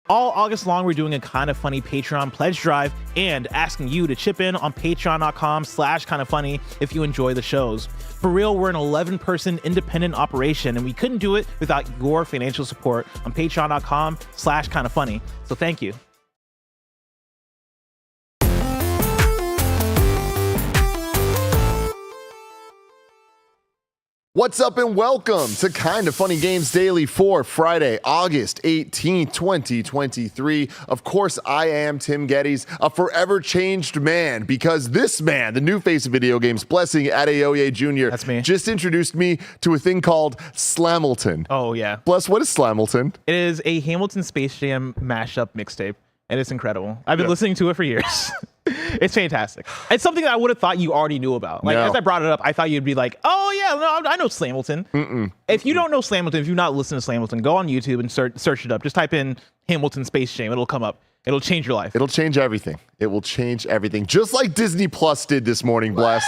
All August long, we're doing a Kinda Funny Patreon pledge drive and asking you to chip in on patreon.com/kindafunny if you enjoy the shows. For real, we're an 11-person independent operation, and we couldn't do it without your financial support on patreon.com/kindafunny. So thank you. What's up and welcome to Kinda Funny Games Daily for Friday, August 18th, 2023. Of course, I am Tim Geddes, a forever changed man, because this man, the new face of video games, Blessing Adeoye Jr., That's me. just introduced me to a thing called Slamilton. Oh, yeah. Bless, what is Slamilton? It is a Hamilton Space Jam mashup mixtape, and it's incredible. I've been listening to it for years. It's fantastic. It's something that I would have thought you already knew about. Like, as I brought it up, I thought you'd be like, oh, yeah, no, I know Slamilton. If you don't know Slamilton, if you've not listened to Slamilton, go on YouTube and search it up. Just type in Hamilton Space Jam. It'll come up. It'll change your life. It'll change everything. It will change everything. Just like Disney Plus did this morning, Bless.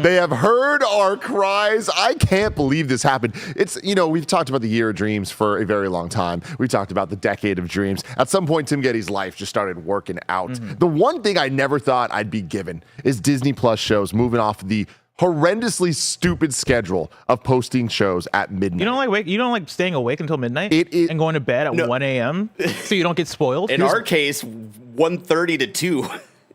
They have heard our cries. I can't believe this happened. It's, you know, we've talked about the year of dreams for a very long time. We talked about the decade of dreams. At some point, Tim Geddes' life just started working out. The one thing I never thought I'd be given is Disney Plus shows moving off the horrendously stupid schedule of posting shows at midnight. You don't like staying awake until midnight and going to bed at 1 a.m. so you don't get spoiled? In our case, 1:30 to 2.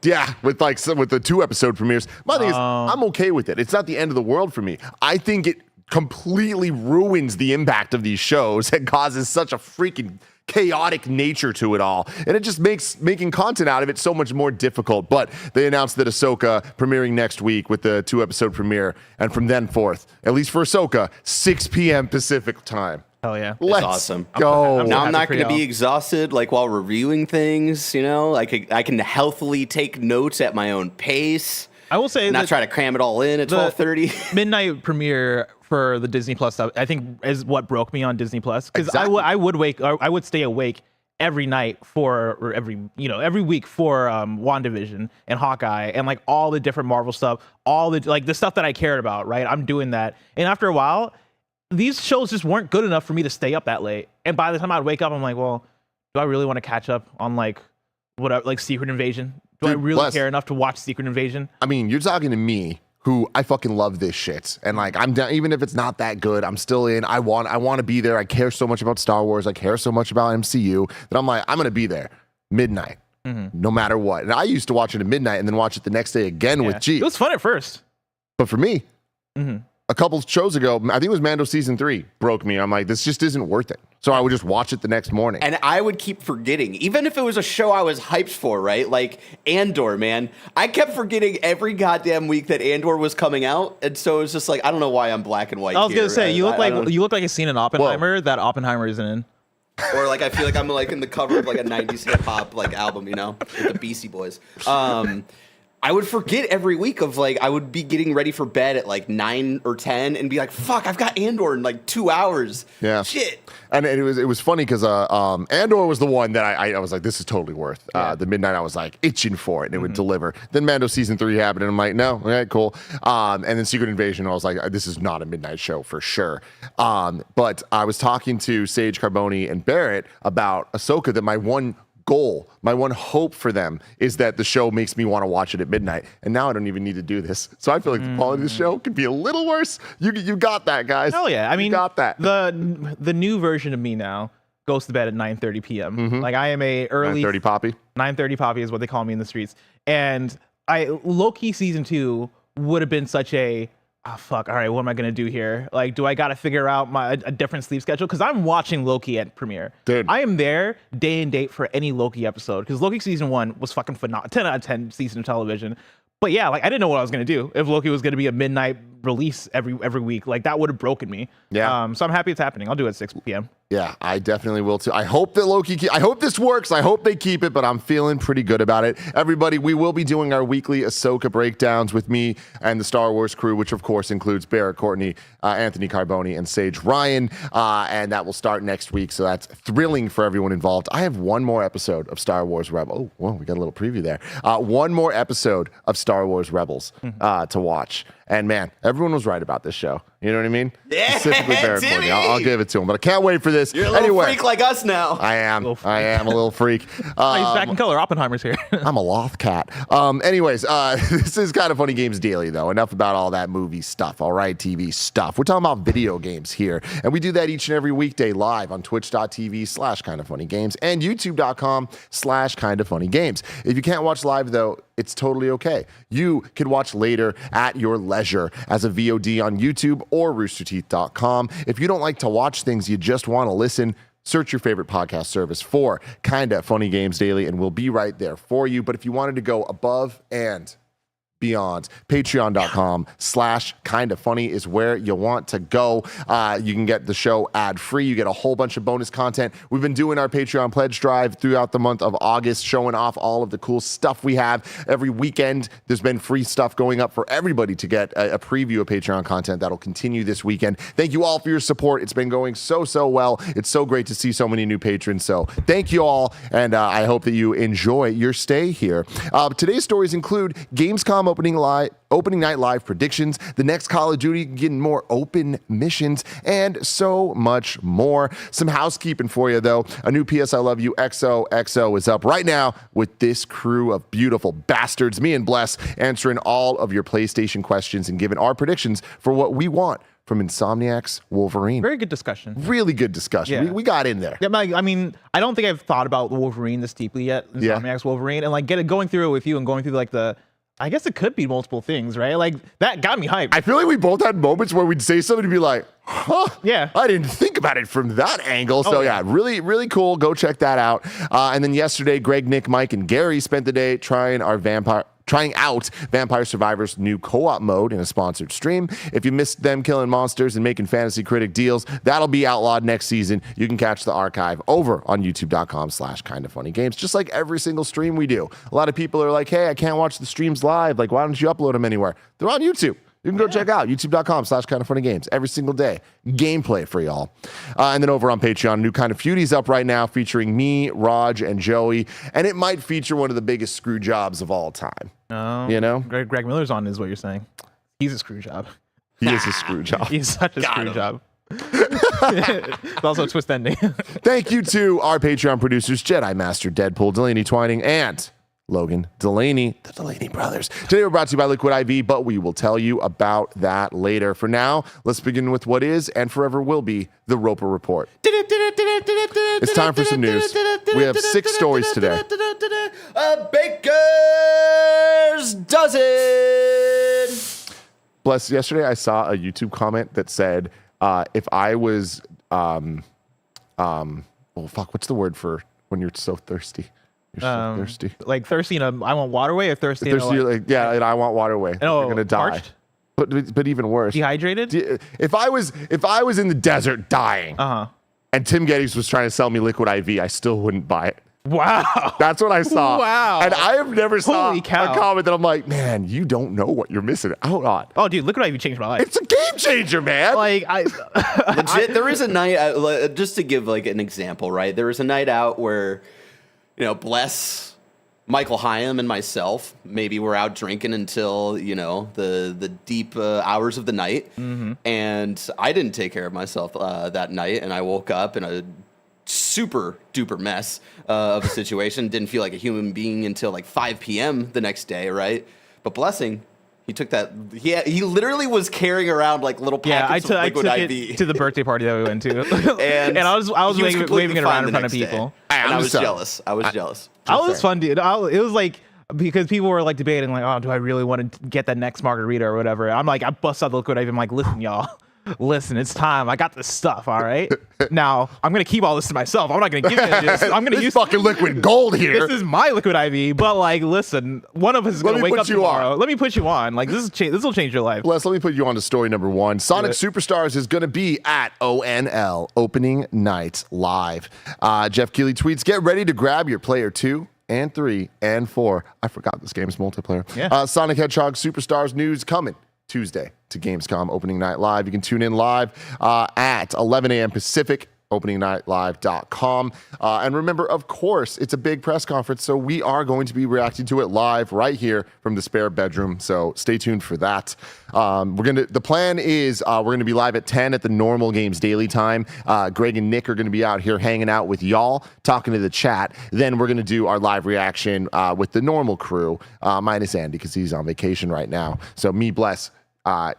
Yeah, with the 2-episode premieres. My thing is, I'm okay with it. It's not the end of the world for me. I think it completely ruins the impact of these shows and causes such a freaking chaotic nature to it all, and it just makes making content out of it so much more difficult. But they announced that Ahsoka premiering next week with the 2-episode premiere, and from then forth, at least for Ahsoka, 6 p.m. Pacific time. Hell yeah. Let's awesome. go. Now I'm not going to be exhausted like while reviewing things, you know? I can healthily take notes at my own pace. I will say not try to cram it all in at 12:30. Midnight premiere for the Disney Plus stuff, I think, is what broke me on Disney Plus, because I would stay awake every night every week for WandaVision and Hawkeye and like all the different Marvel stuff, all the stuff that I cared about, right? I'm doing that, and after a while, these shows just weren't good enough for me to stay up that late. And by the time I'd wake up, I'm like, well, do I really want to catch up on like Secret Invasion? Do I really care enough to watch Secret Invasion? I mean, you're talking to me, who I fucking love this shit, and like I'm down. Even if it's not that good, I'm still in. I want to be there. I care so much about Star Wars. I care so much about MCU that I'm like, I'm gonna be there midnight, no matter what. And I used to watch it at midnight and then watch it the next day again with G. It was fun at first, but for me, a couple shows ago, I think it was Mando season 3, broke me. I'm like, this just isn't worth it. So I would just watch it the next morning. And I would keep forgetting, even if it was a show I was hyped for, right? Like Andor, man. I kept forgetting every goddamn week that Andor was coming out. And so it was just like, I don't know why I'm black and white. I was going to say, you look like a scene in Oppenheimer that Oppenheimer isn't in. Or like, I feel like I'm like in the cover of like a 90s hip hop like album, you know, with the Beastie Boys. I would forget every week of like, I would be getting ready for bed at like 9 or 10 and be like, fuck, I've got Andor in like 2 hours. Yeah. Shit. And it was funny because Andor was the one that I was like, this is totally worth. The midnight, I was like itching for it, and it would deliver. Then Mando season 3 happened, and I'm like, no, okay, cool. And then Secret Invasion, I was like, this is not a midnight show for sure. But I was talking to Sage, Carboni, and Barrett about Ahsoka, that my one goal, my one hope for them is that the show makes me want to watch it at midnight. And now I don't even need to do this. So I feel like the quality of the show could be a little worse. You got that, guys. Hell yeah. I mean, you got that. The new version of me now goes to bed at 9:30 p.m. Like I am a early 9:30 Poppy. 9:30 Poppy is what they call me in the streets. And Loki season 2 would have been such a fuck, all right, what am I going to do here? Like, do I got to figure out a different sleep schedule? Because I'm watching Loki at premiere. Dude. I am there day and date for any Loki episode. Because Loki season 1 was fucking phenomenal. 10 out of 10 season of television. But yeah, like I didn't know what I was going to do if Loki was going to be a midnight release every week. Like that would have broken me. Yeah. So I'm happy it's happening. I'll do it at 6 p.m. Yeah, I definitely will too. I hope that I hope this works. I hope they keep it, but I'm feeling pretty good about it. Everybody, we will be doing our weekly Ahsoka breakdowns with me and the Star Wars crew, which of course includes Barrett Courtney, Anthony Carboni, and Sage Ryan. And that will start next week. So that's thrilling for everyone involved. I have one more episode of Star Wars Rebels. Oh, well, we got a little preview there. One more episode of Star Wars Rebels to watch. And man, everyone was right about this show. You know what I mean? Yeah, Specifically Baron Timmy! Courtney. I'll give it to him, but I can't wait for this. You're a little freak like us now. I am. I am a little freak. He's back in color. Oppenheimer's here. I'm a loth cat. Anyways, this is Kind of Funny Games Daily, though. Enough about all that movie stuff, all right? TV stuff. We're talking about video games here. And we do that each and every weekday live on twitch.tv/kindoffunnygames and youtube.com/kindoffunnygames. If you can't watch live, though, it's totally okay. You can watch later at your leisure as a VOD on YouTube or roosterteeth.com. If you don't like to watch things, you just want to listen, search your favorite podcast service for Kinda Funny Games Daily, and we'll be right there for you. But if you wanted to go above and beyond, patreon.com/kindafunny is where you want to go. You can get the show ad free. You get a whole bunch of bonus content. We've been doing our Patreon pledge drive throughout the month of August, showing off all of the cool stuff we have. Every weekend, there's been free stuff going up for everybody to get a preview of Patreon content that'll continue this weekend. Thank you all for your support. It's been going so well. It's so great to see so many new patrons. So thank you all, and I hope that you enjoy your stay here. Today's stories include Gamescom opening night live predictions, the next Call of Duty getting more open missions, and so much more. Some housekeeping for you, though. A new PS I Love You XOXO is up right now with this crew of beautiful bastards, me and Bless, answering all of your PlayStation questions and giving our predictions for what we want from Insomniac's Wolverine. Very good discussion. Really good discussion. Yeah. We got in there. Yeah, I mean, I don't think I've thought about Wolverine this deeply yet. Insomniac's Wolverine, and like going through it with you and going through like I guess it could be multiple things, right? Like that got me hyped. I feel like we both had moments where we'd say something and be like, huh? Yeah. I didn't think about it from that angle. So yeah, really, really cool. Go check that out. And then yesterday, Greg, Nick, Mike, and Gary spent the day trying out Vampire Survivors' new co-op mode in a sponsored stream. If you missed them killing monsters and making Fantasy Critic deals, that'll be outlawed next season. You can catch the archive over on youtube.com/kindoffunnygames, just like every single stream we do. A lot of people are like, hey, I can't watch the streams live. Like, why don't you upload them anywhere? They're on YouTube. You can go check out youtube.com/kindoffunnygames every single day. Gameplay for y'all. And then over on Patreon, new Kind of Feudy's up right now featuring me, Raj, and Joey. And it might feature one of the biggest screw jobs of all time. Oh, you know? Greg Miller's on is what you're saying. He's a screw job. He is a screw job. He's such a screw job. It's also a twist ending. Thank you to our Patreon producers, Jedi Master Deadpool, Delaney Twining, and Logan Delaney, the Delaney brothers. Today we're brought to you by Liquid IV, but we will tell you about that later. For now, let's begin with what is and forever will be the Roper Report. It's time for some news. We have 6 stories today. A baker's dozen. Bless, yesterday I saw a YouTube comment that said, if I was, what's the word for when you're so thirsty? You're so thirsty. Like thirsty in a I want waterway or thirsty in a and I want waterway. You're gonna die. Parched? But even worse. Dehydrated? If I was in the desert dying, and Tim Geddes was trying to sell me Liquid IV, I still wouldn't buy it. Wow. That's what I saw. Wow. And I have never saw Holy cow. a comment that I'm like, man, you don't know what you're missing out on. Oh, dude, Liquid IV changed my life. It's a game changer, man. Like Legit, there is a night out, just to give like an example, right? There was a night out where, Bless, Michael Hyam, and myself, maybe we're out drinking until, the deep hours of the night. Mm-hmm. And I didn't take care of myself that night. And I woke up in a super duper mess of a situation. Didn't feel like a human being until like 5 p.m. the next day, right? But Blessing, he took that. He literally was carrying around like little packets of Liquid I IV. took it to the birthday party that we went to, and I was waving it around in front of people. And I was jealous. I was jealous. I was fun, dude. It was like, because people were like debating, like, oh, do I really want to get that next margarita or whatever? I'm like, I bust out the Liquid IV. I'm like, listen, y'all. Listen, it's time. I got this stuff, all right? Now, I'm going to keep all this to myself. I'm not going to give you this. I'm going to use fucking liquid gold here. This is my Liquid IV, but like, listen, one of us is going to wake up tomorrow. Let me put you on. Like, this will change your life. Bless, let me put you on to story number 1. Sonic Superstars is going to be at ONL Opening Night Live. Jeff Keighley tweets, get ready to grab your player 2 and 3 and 4. I forgot this game's multiplayer. Yeah. Sonic Hedgehog Superstars news coming Tuesday to Gamescom Opening Night Live. You can tune in live at 11 a.m. Pacific, openingnightlive.com. And remember, of course, it's a big press conference, so we are going to be reacting to it live right here from the spare bedroom. So stay tuned for that. The plan is we're gonna be live at 10 at the normal Games Daily time. Greg and Nick are gonna be out here hanging out with y'all, talking to the chat. Then we're gonna do our live reaction with the normal crew, minus Andy because he's on vacation right now. So me, Bless,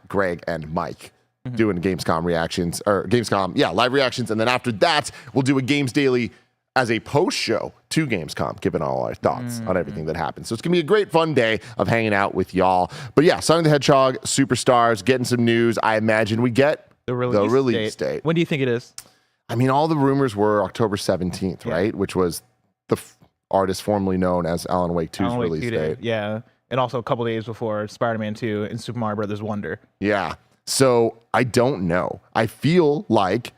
Greg, and Mike doing Gamescom reactions, or Gamescom, live reactions. And then after that, we'll do a Games Daily as a post show to Gamescom, giving all our thoughts on everything that happened. So it's going to be a great fun day of hanging out with y'all. But yeah, Sonic the Hedgehog, Superstars, getting some news. I imagine we get the release date. When do you think it is? I mean, all the rumors were October 17th, right? Which was the artist formerly known as Alan Wake 2's release date. Yeah. And also a couple days before Spider-Man 2 and Super Mario Brothers Wonder. Yeah. So I don't know. I feel like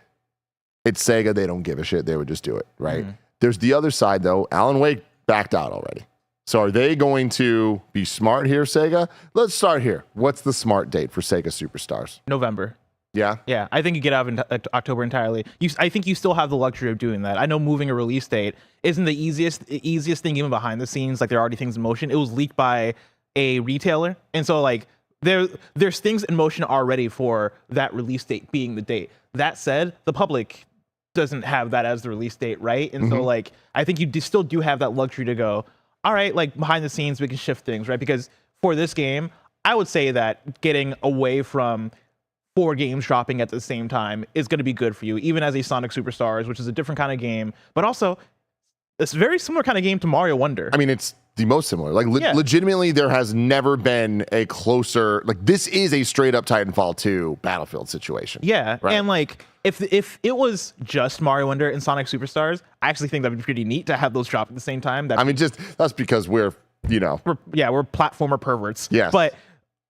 it's Sega. They don't give a shit. They would just do it, right? There's the other side, though. Alan Wake backed out already. So are they going to be smart here, Sega? Let's start here. What's the smart date for Sega Superstars? November. Yeah? Yeah, I think you get out of October entirely. I think you still have the luxury of doing that. I know moving a release date isn't the easiest thing even behind the scenes. Like, there are already things in motion. It was leaked by a retailer. And so, like, there's things in motion already for that release date being the date. That said, the public doesn't have that as the release date, right? And so, like, I think you still do have that luxury to go, all right, like, behind the scenes, we can shift things, right? Because for this game, I would say that getting away from 4 games dropping at the same time is going to be good for you, even as a Sonic Superstars, which is a different kind of game, but also it's a very similar kind of game to Mario Wonder. I mean, it's the most similar. Like, legitimately, there has never been a closer, like, this is a straight up Titanfall 2 Battlefield situation. Yeah, right? And like, if it was just Mario Wonder and Sonic Superstars, I actually think that'd be pretty neat to have those drop at the same time. I mean, that's because we're platformer perverts. Yes. But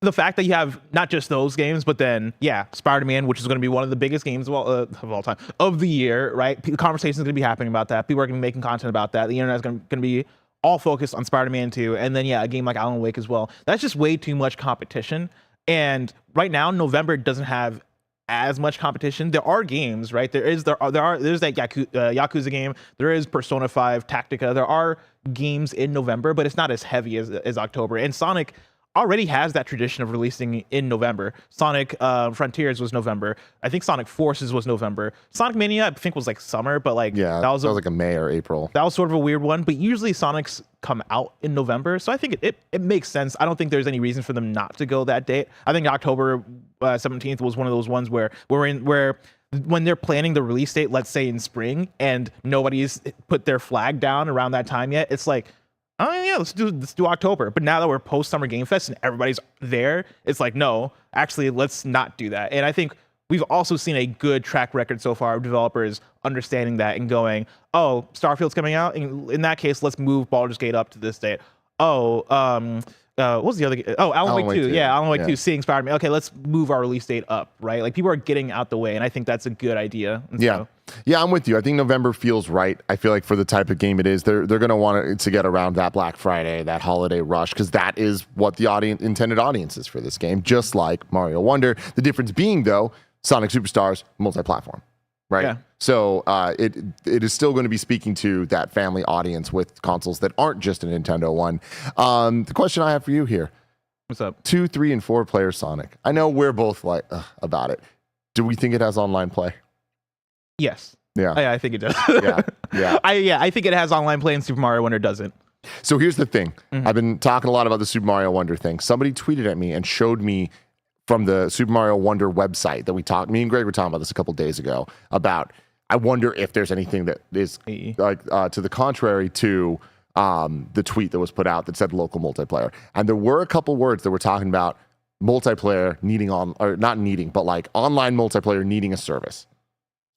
the fact that you have not just those games, but then, Spider-Man, which is going to be one of the biggest games of all time, of the year, right? The conversation is going to be happening about that. People are going to be making content about that. The internet is going to be all focused on Spider-Man 2. And then, a game like Alan Wake as well. That's just way too much competition. And right now, November doesn't have as much competition. There are games, right? There's that Yakuza game. There is Persona 5 Tactica. There are games in November, but it's not as heavy as October. And Sonic already has that tradition of releasing in November. Sonic Frontiers was November. I think Sonic Forces was November. Sonic Mania, I think, was like summer, but like that was like a May or April. That was sort of a weird one, but usually Sonics come out in November, so I think it makes sense. I don't think there's any reason for them not to go that date. I think October 17th was one of those ones where when they're planning the release date, let's say in spring, and nobody's put their flag down around that time yet, it's like, oh yeah, let's do October. But now that we're post Summer Game Fest and everybody's there, it's like, no, actually, let's not do that. And I think we've also seen a good track record so far of developers understanding that and going, oh, Starfield's coming out. In that case, let's move Baldur's Gate up to this date. What was the other game? Oh, Alan Wake 2. Yeah, Alan Wake 2, seeing Spider-Man. Okay, let's move our release date up, right? Like, people are getting out the way, and I think that's a good idea. And yeah, I'm with you. I think November feels right. I feel like for the type of game it is, they're going to want it to get around that Black Friday, that holiday rush, because that is what the intended audience is for this game, just like Mario Wonder. The difference being, though, Sonic Superstars, multi-platform, right? Yeah. So it is still going to be speaking to that family audience with consoles that aren't just a Nintendo one. The question I have for you here. What's up? 2, 3, and 4 player Sonic. I know we're both like about it. Do we think it has online play? Yes. Yeah. I think it does. Yeah. I think it has online play and Super Mario Wonder doesn't. So here's the thing. I've been talking a lot about the Super Mario Wonder thing. Somebody tweeted at me and showed me from the Super Mario Wonder website that me and Greg were talking about this a couple days ago about, I wonder if there's anything that is like to the contrary to the tweet that was put out that said local multiplayer. And there were a couple words that were talking about multiplayer like online multiplayer needing a service.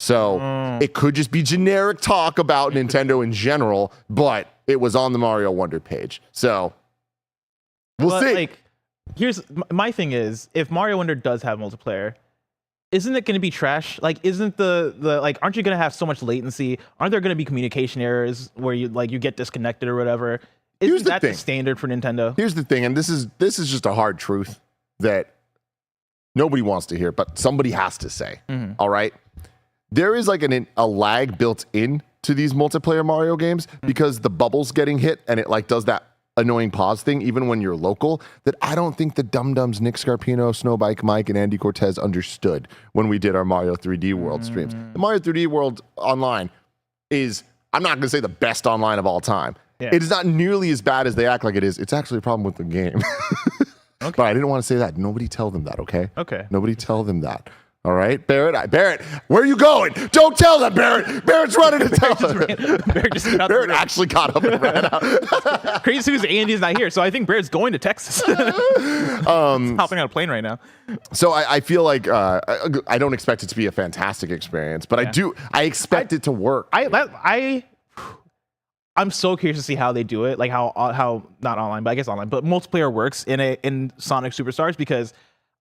So it could just be generic talk about Nintendo in general, but it was on the Mario Wonder page. So we'll see. Like, here's my thing is, if Mario Wonder does have multiplayer, isn't it going to be trash? Like, isn't the like, aren't you going to have so much latency? Aren't there going to be communication errors where you get disconnected or whatever? Isn't that the standard for Nintendo? Here's the thing, and this is just a hard truth that nobody wants to hear, but somebody has to say. All right. there is like a lag built in to these multiplayer Mario games because the bubbles getting hit and it like does that annoying pause thing even when you're local that I don't think the dum-dums Nick Scarpino, Snowbike Mike, and Andy Cortez understood when we did our Mario 3D World streams. The Mario 3D World online is, I'm not going to say the best online of all time. Yeah. It is not nearly as bad as they act like it is. It's actually a problem with the game. Okay. But I didn't want to say that. Nobody tell them that, okay? Okay. Nobody tell them that. All right, Barrett, where are you going? Don't tell them, Barrett. Barrett's running to tell them. Barrett actually got up and ran out. Crazy news, Andy's not here, so I think Barrett's going to Texas. He's hopping on a plane right now. So I feel like I don't expect it to be a fantastic experience, but I expect it to work. I'm so curious to see how they do it, like how not online, but I guess online, but multiplayer works in Sonic Superstars, because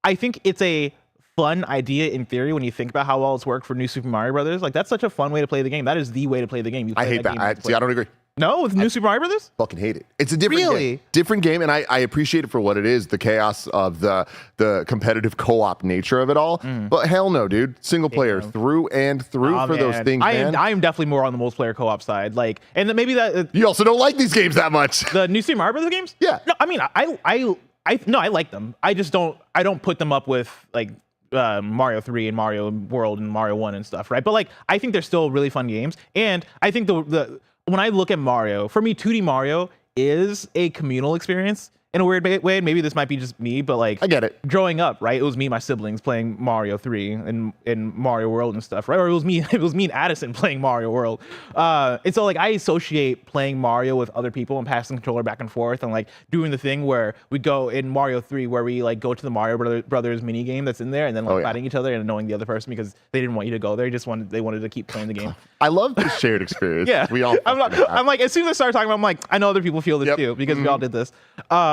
I think it's a fun idea in theory when you think about how well it's worked for New Super Mario Brothers. Like, that's such a fun way to play the game. That is the way to play the game. I hate that. I don't agree. No, with New Super Mario Brothers? Fucking hate it. It's a different game, and I appreciate it for what it is, the chaos of the competitive co-op nature of it all. But hell no, dude. Single player through and through for those things, man. I am definitely more on the multiplayer co-op side. Like, and then maybe that... you also don't like these games that much. The New Super Mario Brothers games? Yeah. No, I mean, I like them. I just don't put them up with, like, Mario 3 and Mario World and Mario 1 and stuff, right? But like, I think they're still really fun games. And I think when I look at Mario, for me, 2D Mario is a communal experience in a weird way. Maybe this might be just me, but like, I get it. Growing up, right? It was me and my siblings playing Mario 3 and Mario World and stuff, right? Or it was me and Addison playing Mario World. And so like, I associate playing Mario with other people and passing the controller back and forth and like doing the thing where we go in Mario 3 where we like go to the Mario Brothers mini game that's in there and then like fighting each other and annoying the other person because they didn't want you to go there. They wanted to keep playing the game. I love the shared experience. Yeah. We all. I'm like, as soon as I started talking about it, I'm like, I know other people feel this too because we all did this.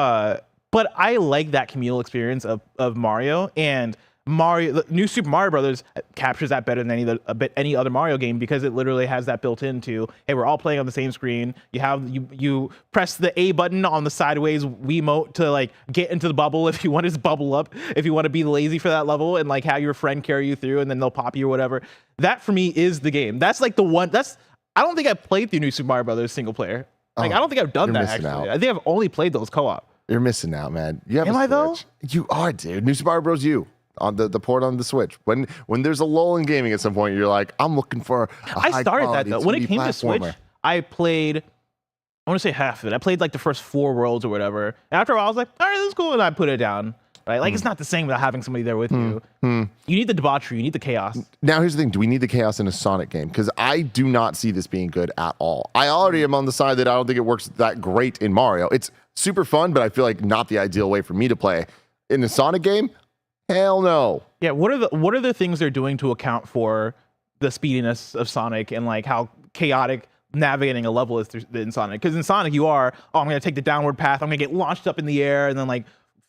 But I like that communal experience of Mario, and the New Super Mario Brothers captures that better than any other Mario game because it literally has that built into, hey, we're all playing on the same screen. You press the A button on the sideways Wiimote to like get into the bubble if you want to bubble up, if you want to be lazy for that level and like have your friend carry you through and then they'll pop you or whatever. That for me is the game. That's like the one. I don't think I've played through New Super Mario Brothers single player. Like, I don't think I've done that actually. Out. I think I've only played those co-op. You're missing out, man. You have Am I though? You are, dude. New Super Mario Bros. U on the port on the Switch. When there's a lull in gaming at some point, you're like, I'm looking for. I started that though. When it came to Switch, I played. I want to say half of it. I played like the first 4 worlds or whatever. And after a while, I was like, all right, this is cool, and I put it down. Right? Like, it's not the same without having somebody there with you. You need the debauchery. You need the chaos. Now, here's the thing. Do we need the chaos in a Sonic game? Because I do not see this being good at all. I already am on the side that I don't think it works that great in Mario. It's super fun, but I feel like not the ideal way for me to play. In the Sonic game, hell no. Yeah, what are the things they're doing to account for the speediness of Sonic and like how chaotic navigating a level is in Sonic? Because in Sonic, I'm going to take the downward path. I'm going to get launched up in the air and then like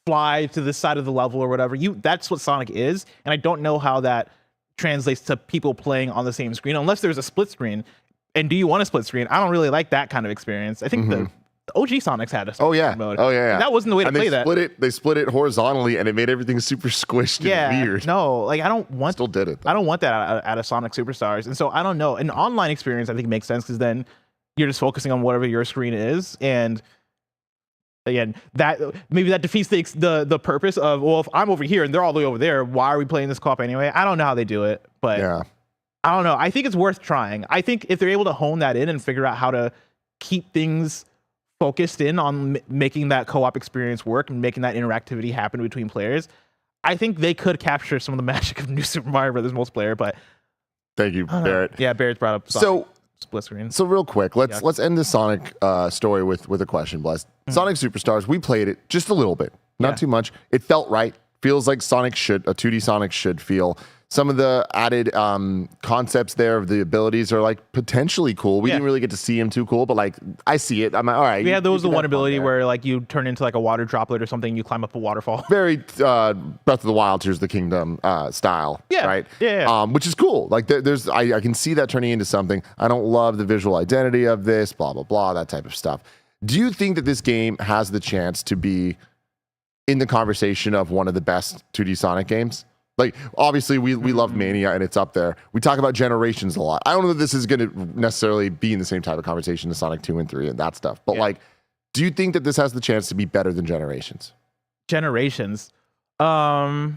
fly to this side of the level or whatever. That's what Sonic is, and I don't know how that translates to people playing on the same screen unless there's a split screen. And do you want a split screen? I don't really like that kind of experience. I think the OG Sonics had a split mode. Oh yeah. And that wasn't the way to play that. They split it horizontally, and it made everything super squished and weird. No, like I don't want. Still did it, though. I don't want that out of Sonic Superstars, and so I don't know. An online experience, I think, makes sense because then you're just focusing on whatever your screen is, and again, that maybe that defeats the purpose of, well, if I'm over here and they're all the way over there, why are we playing this co-op anyway? I don't know how they do it, but I don't know. I think it's worth trying. I think if they're able to hone that in and figure out how to keep things focused in on making that co-op experience work and making that interactivity happen between players, I think they could capture some of the magic of New Super Mario Brothers multiplayer. But thank you, Barrett. Yeah, Barrett's brought up Sonic. Split screen. So real quick, let's end the Sonic story with a question, Bless. Sonic Superstars, we played it just a little bit, not too much. It felt right. Feels like a 2D Sonic should feel. Some of the added concepts there of the abilities are like potentially cool. We didn't really get to see him too cool, but like I see it. I'm like, all right. Yeah, there was the one ability where like you turn into like a water droplet or something, you climb up a waterfall. Very Breath of the Wild, Tears of the Kingdom style. Yeah. Right? Yeah. Which is cool. Like I can see that turning into something. I don't love the visual identity of this, blah, blah, blah, that type of stuff. Do you think that this game has the chance to be in the conversation of one of the best 2D Sonic games? Like, obviously, we love Mania, and it's up there. We talk about Generations a lot. I don't know that this is going to necessarily be in the same type of conversation as Sonic 2 and 3 and that stuff. But, like, do you think that this has the chance to be better than Generations? Generations. I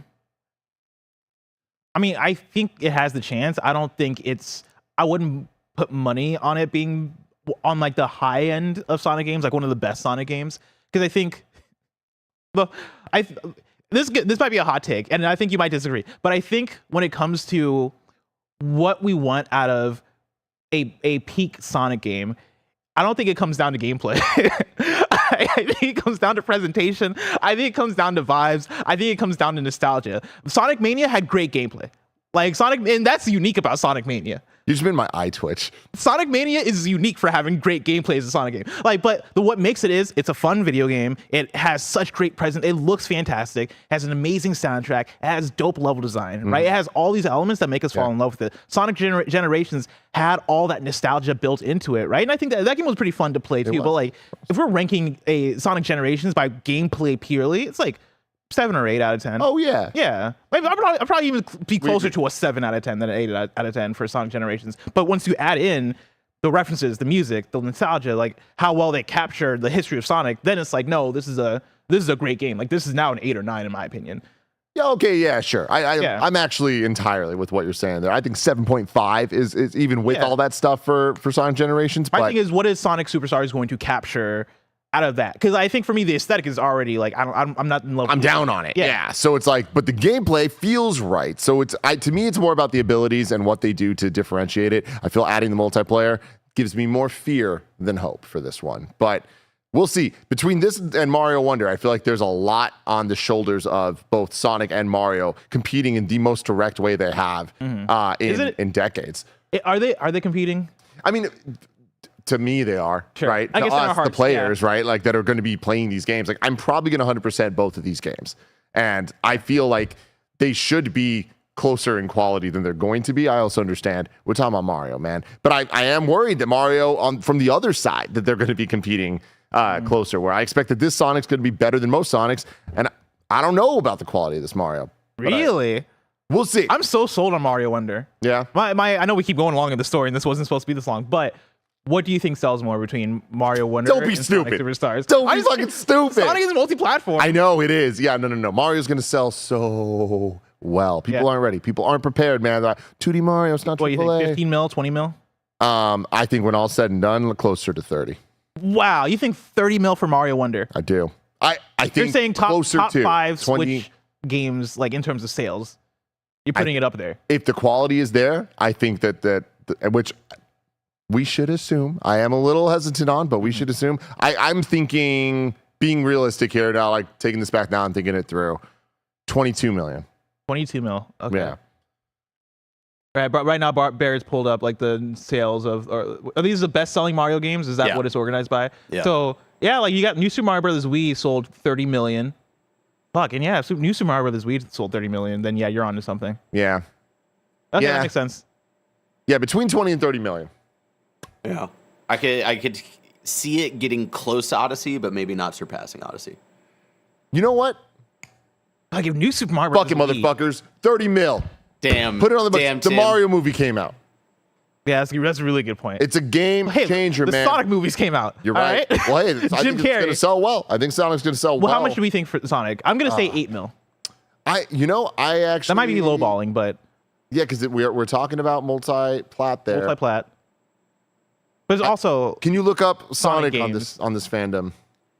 mean, I think it has the chance. I don't think I wouldn't put money on it being on, like, the high end of Sonic games, like one of the best Sonic games. Because I think... Well, this might be a hot take, and I think you might disagree, but I think when it comes to what we want out of a peak Sonic game, I don't think it comes down to gameplay. I think it comes down to presentation. I think it comes down to vibes. I think it comes down to nostalgia. Sonic Mania had great gameplay. Like Sonic, and that's unique about Sonic Mania. You just made my eye twitch. Sonic Mania is unique for having great gameplay as a Sonic game. Like, but what makes it is it's a fun video game. It has such great presence. It looks fantastic. Has an amazing soundtrack. It has dope level design, right? It has all these elements that make us fall in love with it. Sonic Generations had all that nostalgia built into it, right? And I think that game was pretty fun to play too. But like, if we're ranking a Sonic Generations by gameplay purely, it's like 7 or 8 out of 10. Oh yeah, yeah. Maybe I'll probably even be closer to a 7 out of 10 than an 8 out of 10 for Sonic Generations. But once you add in the references, the music, the nostalgia, like how well they captured the history of Sonic, then it's like, no, this is a great game. Like this is now an 8 or 9 in my opinion. Yeah. Okay. Yeah. Sure. I'm actually entirely with what you're saying there. I think 7.5 is even with all that stuff for Sonic Generations. My thing is, what is Sonic Superstars going to capture out of that? Because I think for me the aesthetic is already like I'm not in love with down on it. Yeah. So it's like, but the gameplay feels right. So to me it's more about the abilities and what they do to differentiate it. I feel adding the multiplayer gives me more fear than hope for this one. But we'll see. Between this and Mario Wonder, I feel like there's a lot on the shoulders of both Sonic and Mario competing in the most direct way they have in decades. Are they competing? I mean, to me, they are, right? I to guess us, the players, right? Like that are going to be playing these games. Like I'm probably going to 100% both of these games. And I feel like they should be closer in quality than they're going to be. I also understand we're talking about Mario, man. But I am worried that Mario, from the other side, that they're going to be competing closer, where I expect that this Sonic's going to be better than most Sonics. And I don't know about the quality of this Mario. Really? We'll see. I'm so sold on Mario Wonder. Yeah. I know we keep going along in the story, and this wasn't supposed to be this long, but what do you think sells more between Mario Wonder and Sonic Superstars? Don't be fucking stupid. Sonic is multi-platform. I know it is. Yeah, no. Mario's going to sell so well. People aren't ready. People aren't prepared, man. 2D Mario, it's not AAA. What do you think, 15 mil, 20 mil? I think when all's said and done, closer to 30. Wow, you think 30 mil for Mario Wonder? I do. I think you're saying top 5 20 Switch games, like in terms of sales. You're putting it up there. If the quality is there, I think that which we should assume. I am a little hesitant on, but we should assume. I'm thinking, being realistic here now, like taking this back now and thinking it through. 22 million. 22 mil. Okay. Yeah. Right, but right now Barrett's pulled up like the sales of. Are these the best-selling Mario games? Is that what it's organized by? Yeah. So yeah, like you got New Super Mario Brothers Wii sold 30 million. Fuck, and yeah, if New Super Mario Brothers Wii sold 30 million, then yeah, you're onto something. Yeah. Okay, that makes sense. Yeah, between 20 and 30 million. Yeah. I could see it getting close to Odyssey, but maybe not surpassing Odyssey. You know what? Like if New Super Mario Brothers Fucking motherfuckers, 30 mil. Damn. Put it on the book. The Mario movie came out. Yeah, that's a really good point. It's a game changer, man. The Sonic movies came out. You're right. Well, hey, I think it's going to sell well. I think Sonic's going to sell well. Well, how much do we think for Sonic? I'm going to say 8 mil. I actually... That might be lowballing, but... Yeah, because we're talking about multi-plat there. Multi-plat. But it's also... Can you look up Sonic on games. this fandom?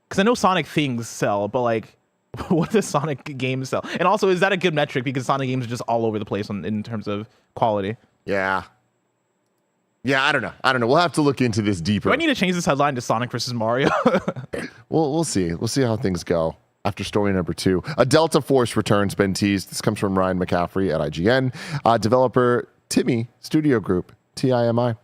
Because I know Sonic things sell, but like... What does Sonic games sell? And also, is that a good metric? Because Sonic games are just all over the place in terms of quality. Yeah. Yeah, I don't know. We'll have to look into this deeper. Do I need to change this headline to Sonic versus Mario? We'll see. We'll see how things go after story number 2. A Delta Force return's been teased. This comes from Ryan McCaffrey at IGN. Developer Timmy Studio Group, TIMI,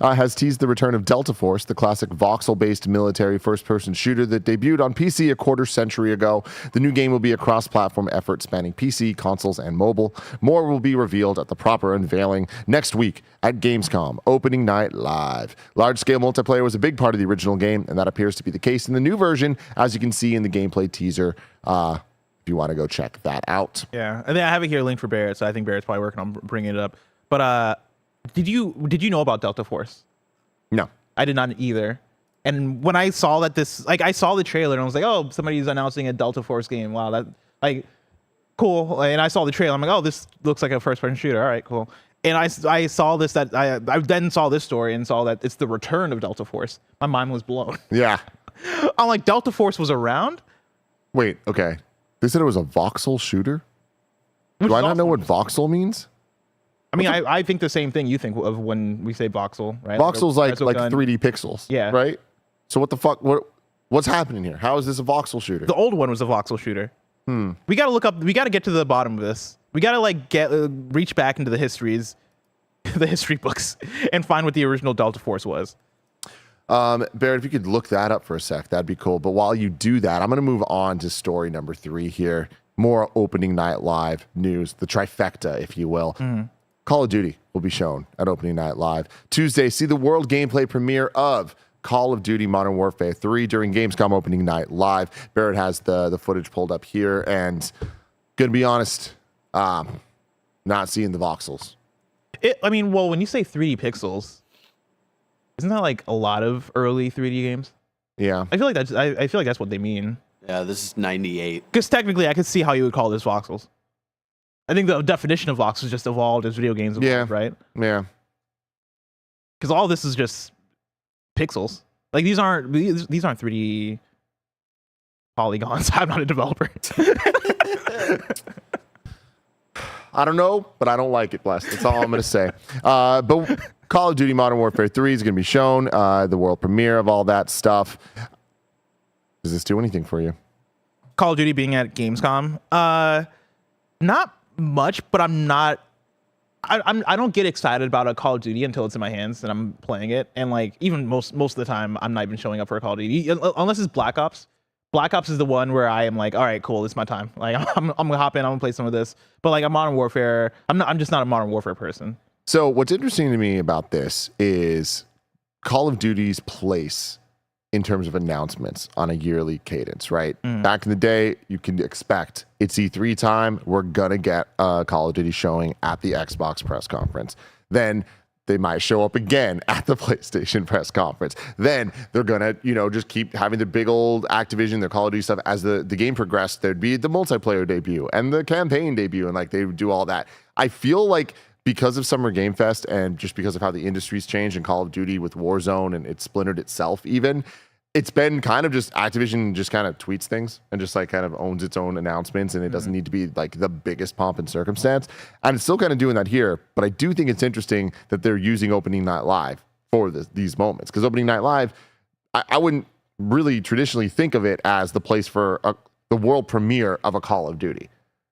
has teased the return of Delta Force, the classic voxel-based military first-person shooter that debuted on PC a quarter century ago. The new game will be a cross-platform effort spanning PC, consoles, and mobile. More will be revealed at the proper unveiling next week at Gamescom, opening night live. Large-scale multiplayer was a big part of the original game, and that appears to be the case in the new version, as you can see in the gameplay teaser. If if you want to go check that out. Yeah, and then I have it here linked for Barrett, so I think Barrett's probably working on bringing it up. But did you know about Delta Force? No. I did not either. And when I saw that I saw the trailer and I was like, oh, somebody's announcing a Delta Force game. Wow, that cool. And I saw the trailer. I'm like, oh, this looks like a first-person shooter. All right, cool. And I saw this, that I then saw this story and saw that it's the return of Delta Force. My mind was blown. Yeah. I'm like, Delta Force was around? Wait, okay. They said it was a voxel shooter? Do I not know what voxel means? I mean, I think the same thing you think of when we say voxel, right? Voxel's like gun. 3D pixels. Yeah. Right? So what the fuck? What's happening here? How is this a voxel shooter? The old one was a voxel shooter. We got to look up. We got to get to the bottom of this. We got to reach back into the history books and find what the original Delta Force was. Barrett, if you could look that up for a sec, that'd be cool. But while you do that, I'm going to move on to story number 3 here. More opening night live news, the trifecta, if you will. Call of Duty will be shown at opening night live. Tuesday, see the world gameplay premiere of Call of Duty Modern Warfare 3 during Gamescom opening night live. Barrett has the footage pulled up here, and gonna be honest, not seeing the voxels. Well, when you say 3D pixels, isn't that like a lot of early 3D games? Yeah, I feel like that's what they mean. Yeah, this is 98. Because technically, I could see how you would call this voxels. I think the definition of voxels just evolved as video games evolved, right? Yeah. Because all this is just pixels. Like these aren't 3D polygons. I'm not a developer. I don't know, but I don't like it, Bless. That's all I'm going to say. But Call of Duty Modern Warfare 3 is going to be shown, the world premiere of all that stuff. Does this do anything for you? Call of Duty being at Gamescom? Not much, but I don't get excited about a Call of Duty until it's in my hands and I'm playing it. And like even most of the time, I'm not even showing up for a Call of Duty unless it's Black Ops. Black Ops is the one where I am like, all right, cool, this is my time. Like I'm gonna hop in, I'm gonna play some of this. But like a Modern Warfare, I'm just not a Modern Warfare person. So what's interesting to me about this is Call of Duty's place in terms of announcements on a yearly cadence, right? Back in the day, you can expect it's E3 time. We're going to get a Call of Duty showing at the Xbox press conference. Then they might show up again at the PlayStation press conference. Then they're going to, just keep having the big old Activision, their Call of Duty stuff. As the game progressed, there'd be the multiplayer debut and the campaign debut, and like they would do all that. I feel like because of Summer Game Fest and just because of how the industry's changed and Call of Duty with Warzone and it splintered itself even, it's been kind of just Activision just kind of tweets things and just like kind of owns its own announcements, and it doesn't need to be like the biggest pomp and circumstance. And it's still kind of doing that here, but I do think it's interesting that they're using Opening Night Live for these moments, because Opening Night Live, I wouldn't really traditionally think of it as the place for the world premiere of a Call of Duty.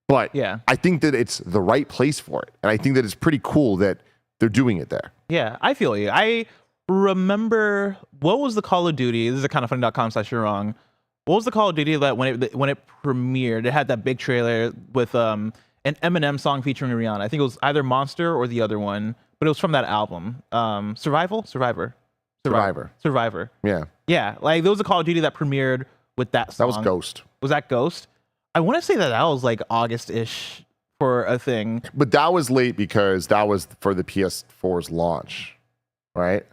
But yeah, I think that it's the right place for it. And I think that it's pretty cool that they're doing it there. Yeah, I feel you. I remember, what was the Call of Duty? This is a KindaFunny.com/wrong. What was the Call of Duty that when it premiered, it had that big trailer with an Eminem song featuring Rihanna. I think it was either Monster or the other one, but it was from that album. Survivor. Yeah. Like there was a Call of Duty that premiered with that song. That was Ghost. Was that Ghost? I want to say that was like August-ish for a thing. But that was late because that was for the PS4's launch, right?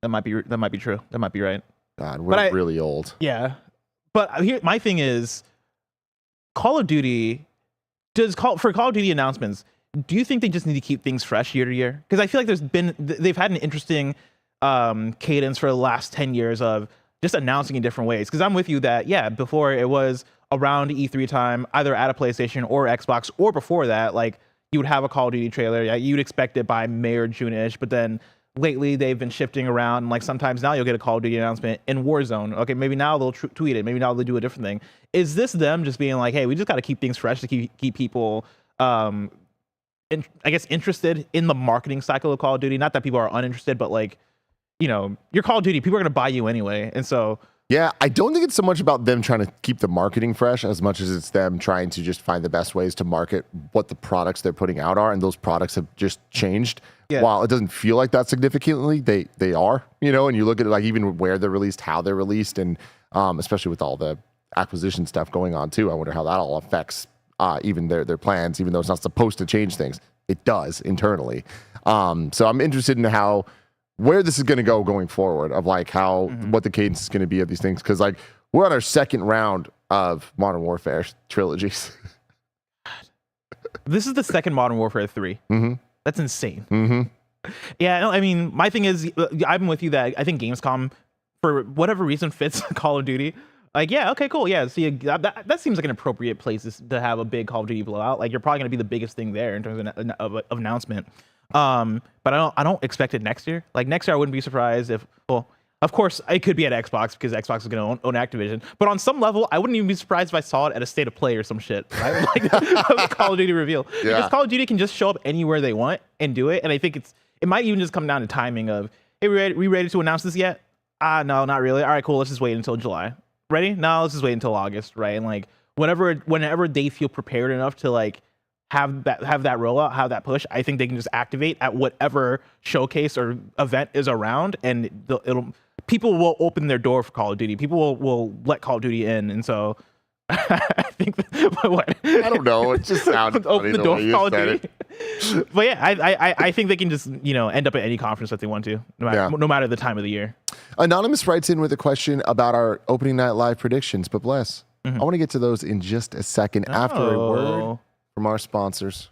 That might be true. That might be right. God, we're really old. Yeah. But here, my thing is, Call of Duty, for Call of Duty announcements, do you think they just need to keep things fresh year to year? Because I feel like they've had an interesting cadence for the last 10 years of just announcing in different ways. Because I'm with you that, yeah, before it was around E3 time, either at a PlayStation or Xbox, or before that, like you would have a Call of Duty trailer. Yeah, you'd expect it by May or June-ish, but then lately they've been shifting around. And like sometimes now you'll get a Call of Duty announcement in Warzone. Okay, maybe now they'll tweet it. Maybe now they'll do a different thing. Is this them just being like, hey, we just got to keep things fresh to keep people, I guess, interested in the marketing cycle of Call of Duty? Not that people are uninterested, but like, your Call of Duty, people are going to buy you anyway. And so... Yeah, I don't think it's so much about them trying to keep the marketing fresh as much as it's them trying to just find the best ways to market what the products they're putting out are. And those products have just changed. Yeah. While it doesn't feel like that significantly, they are, and you look at it, like even where they're released, how they're released, and especially with all the acquisition stuff going on too. I wonder how that all affects even their plans, even though it's not supposed to change things. It does internally. So I'm interested in where this is going to go going forward, of like what the cadence is going to be of these things, because like we're on our second round of Modern Warfare trilogies. This is the second Modern Warfare 3. That's insane. Yeah, no, I mean, my thing is, I'm with you that I think Gamescom, for whatever reason, fits Call of Duty. Like, yeah, okay, cool. Yeah, see, that seems like an appropriate place to have a big Call of Duty blowout. Like, you're probably going to be the biggest thing there in terms of announcement. But I don't expect it next year. Like, next year, I wouldn't be surprised if, well, of course, it could be at Xbox because Xbox is going to own Activision. But on some level, I wouldn't even be surprised if I saw it at a State of Play or some shit, right? Like Call of Duty reveal. Yeah. Because Call of Duty can just show up anywhere they want and do it. And I think it might even just come down to timing of, hey, we ready to announce this yet? No, not really. All right, cool. Let's just wait until July. Ready? No, let's just wait until August, right? And like whenever they feel prepared enough to like have that rollout, have that push, I think they can just activate at whatever showcase or event is around, and people will open their door for Call of Duty. People will let Call of Duty in, and so I think what I don't know. It just sounded open the door for Call of Duty. It. But yeah, I think they can just end up at any conference that they want to, no matter the time of the year. Anonymous writes in with a question about our opening night live predictions, but bless. I want to get to those in just a second after a word from our sponsors.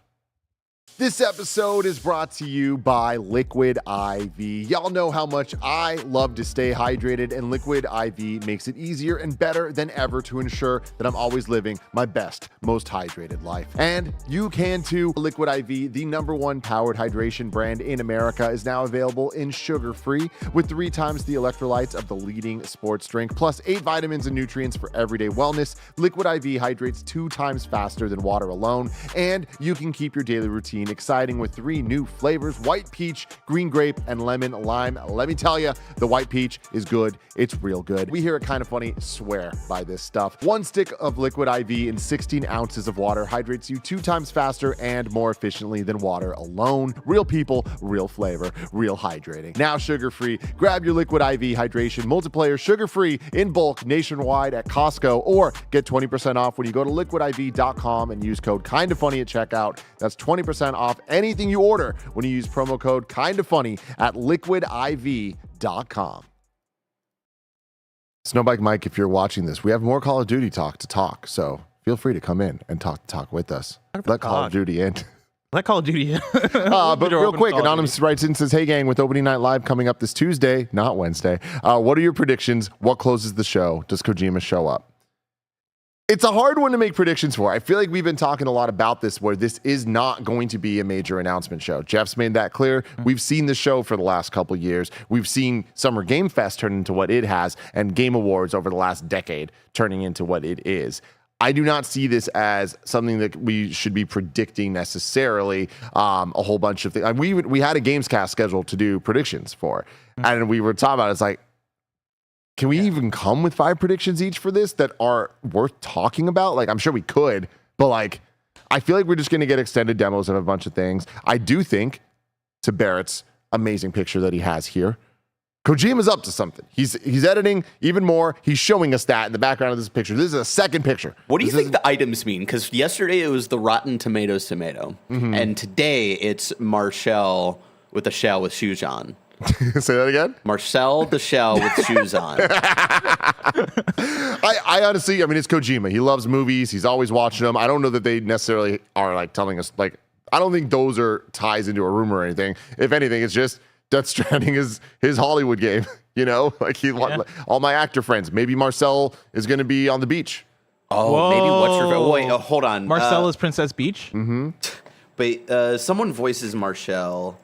This episode is brought to you by Liquid IV. Y'all know how much I love to stay hydrated, and Liquid IV makes it easier and better than ever to ensure that I'm always living my best, most hydrated life. And you can too. Liquid IV, the #1 powered hydration brand in America, is now available in sugar-free with 3 times the electrolytes of the leading sports drink, plus 8 vitamins and nutrients for everyday wellness. Liquid IV hydrates 2 times faster than water alone, and you can keep your daily routine exciting with 3 new flavors: white peach, green grape, and lemon lime. Let me tell you, the white peach is good. It's real good. We here at KindaFunny swear by this stuff. 1 stick of Liquid IV in 16 ounces of water hydrates you 2 times faster and more efficiently than water alone. Real people, real flavor, real hydrating. Now sugar-free. Grab your Liquid IV hydration multiplayer sugar-free in bulk nationwide at Costco, or get 20% off when you go to liquidiv.com and use code KindaFunny at checkout. That's 20% off anything you order when you use promo code KindaFunny at liquidiv.com. Snowbike Mike, if you're watching this, we have more Call of Duty talk to talk, so feel free to come in and talk with us. Let Call of Duty in. Let Call of Duty in. But real quick, Anonymous writes in and says, hey gang, with opening night live coming up this Tuesday, not Wednesday, what are your predictions? What closes the show? Does Kojima show up? It's a hard one to make predictions for. I feel like we've been talking a lot about this, where this is not going to be a major announcement show. Jeff's made that clear. We've seen the show for the last couple years. We've seen Summer Game Fest turn into what it has, and Game Awards over the last decade turning into what it is. I do not see this as something that we should be predicting necessarily. A whole bunch of things. We had a Gamescast scheduled to do predictions for, and we were talking about it. It's like, can we even come with 5 predictions each for this that are worth talking about? Like, I'm sure we could, but like, I feel like we're just going to get extended demos of a bunch of things. I do think, to Barrett's amazing picture that he has here, Kojima's up to something. He's editing even more. He's showing us that in the background of this picture. This is a second picture. What do you think the items mean? Because yesterday it was the Rotten Tomatoes tomato, and today it's Marcel with a shell with shoes on. Say that again? Marcel the Shell with shoes on. I honestly, I mean, it's Kojima. He loves movies. He's always watching them. I don't know that they necessarily are like telling us, like, I don't think those are ties into a rumor or anything. If anything, it's just Death Stranding is his Hollywood game. You know, like all my actor friends. Maybe Marcel is going to be on the beach. Oh, whoa. Maybe what's your wait? Oh, hold on. Marcel is Princess Beach. But someone voices Marcel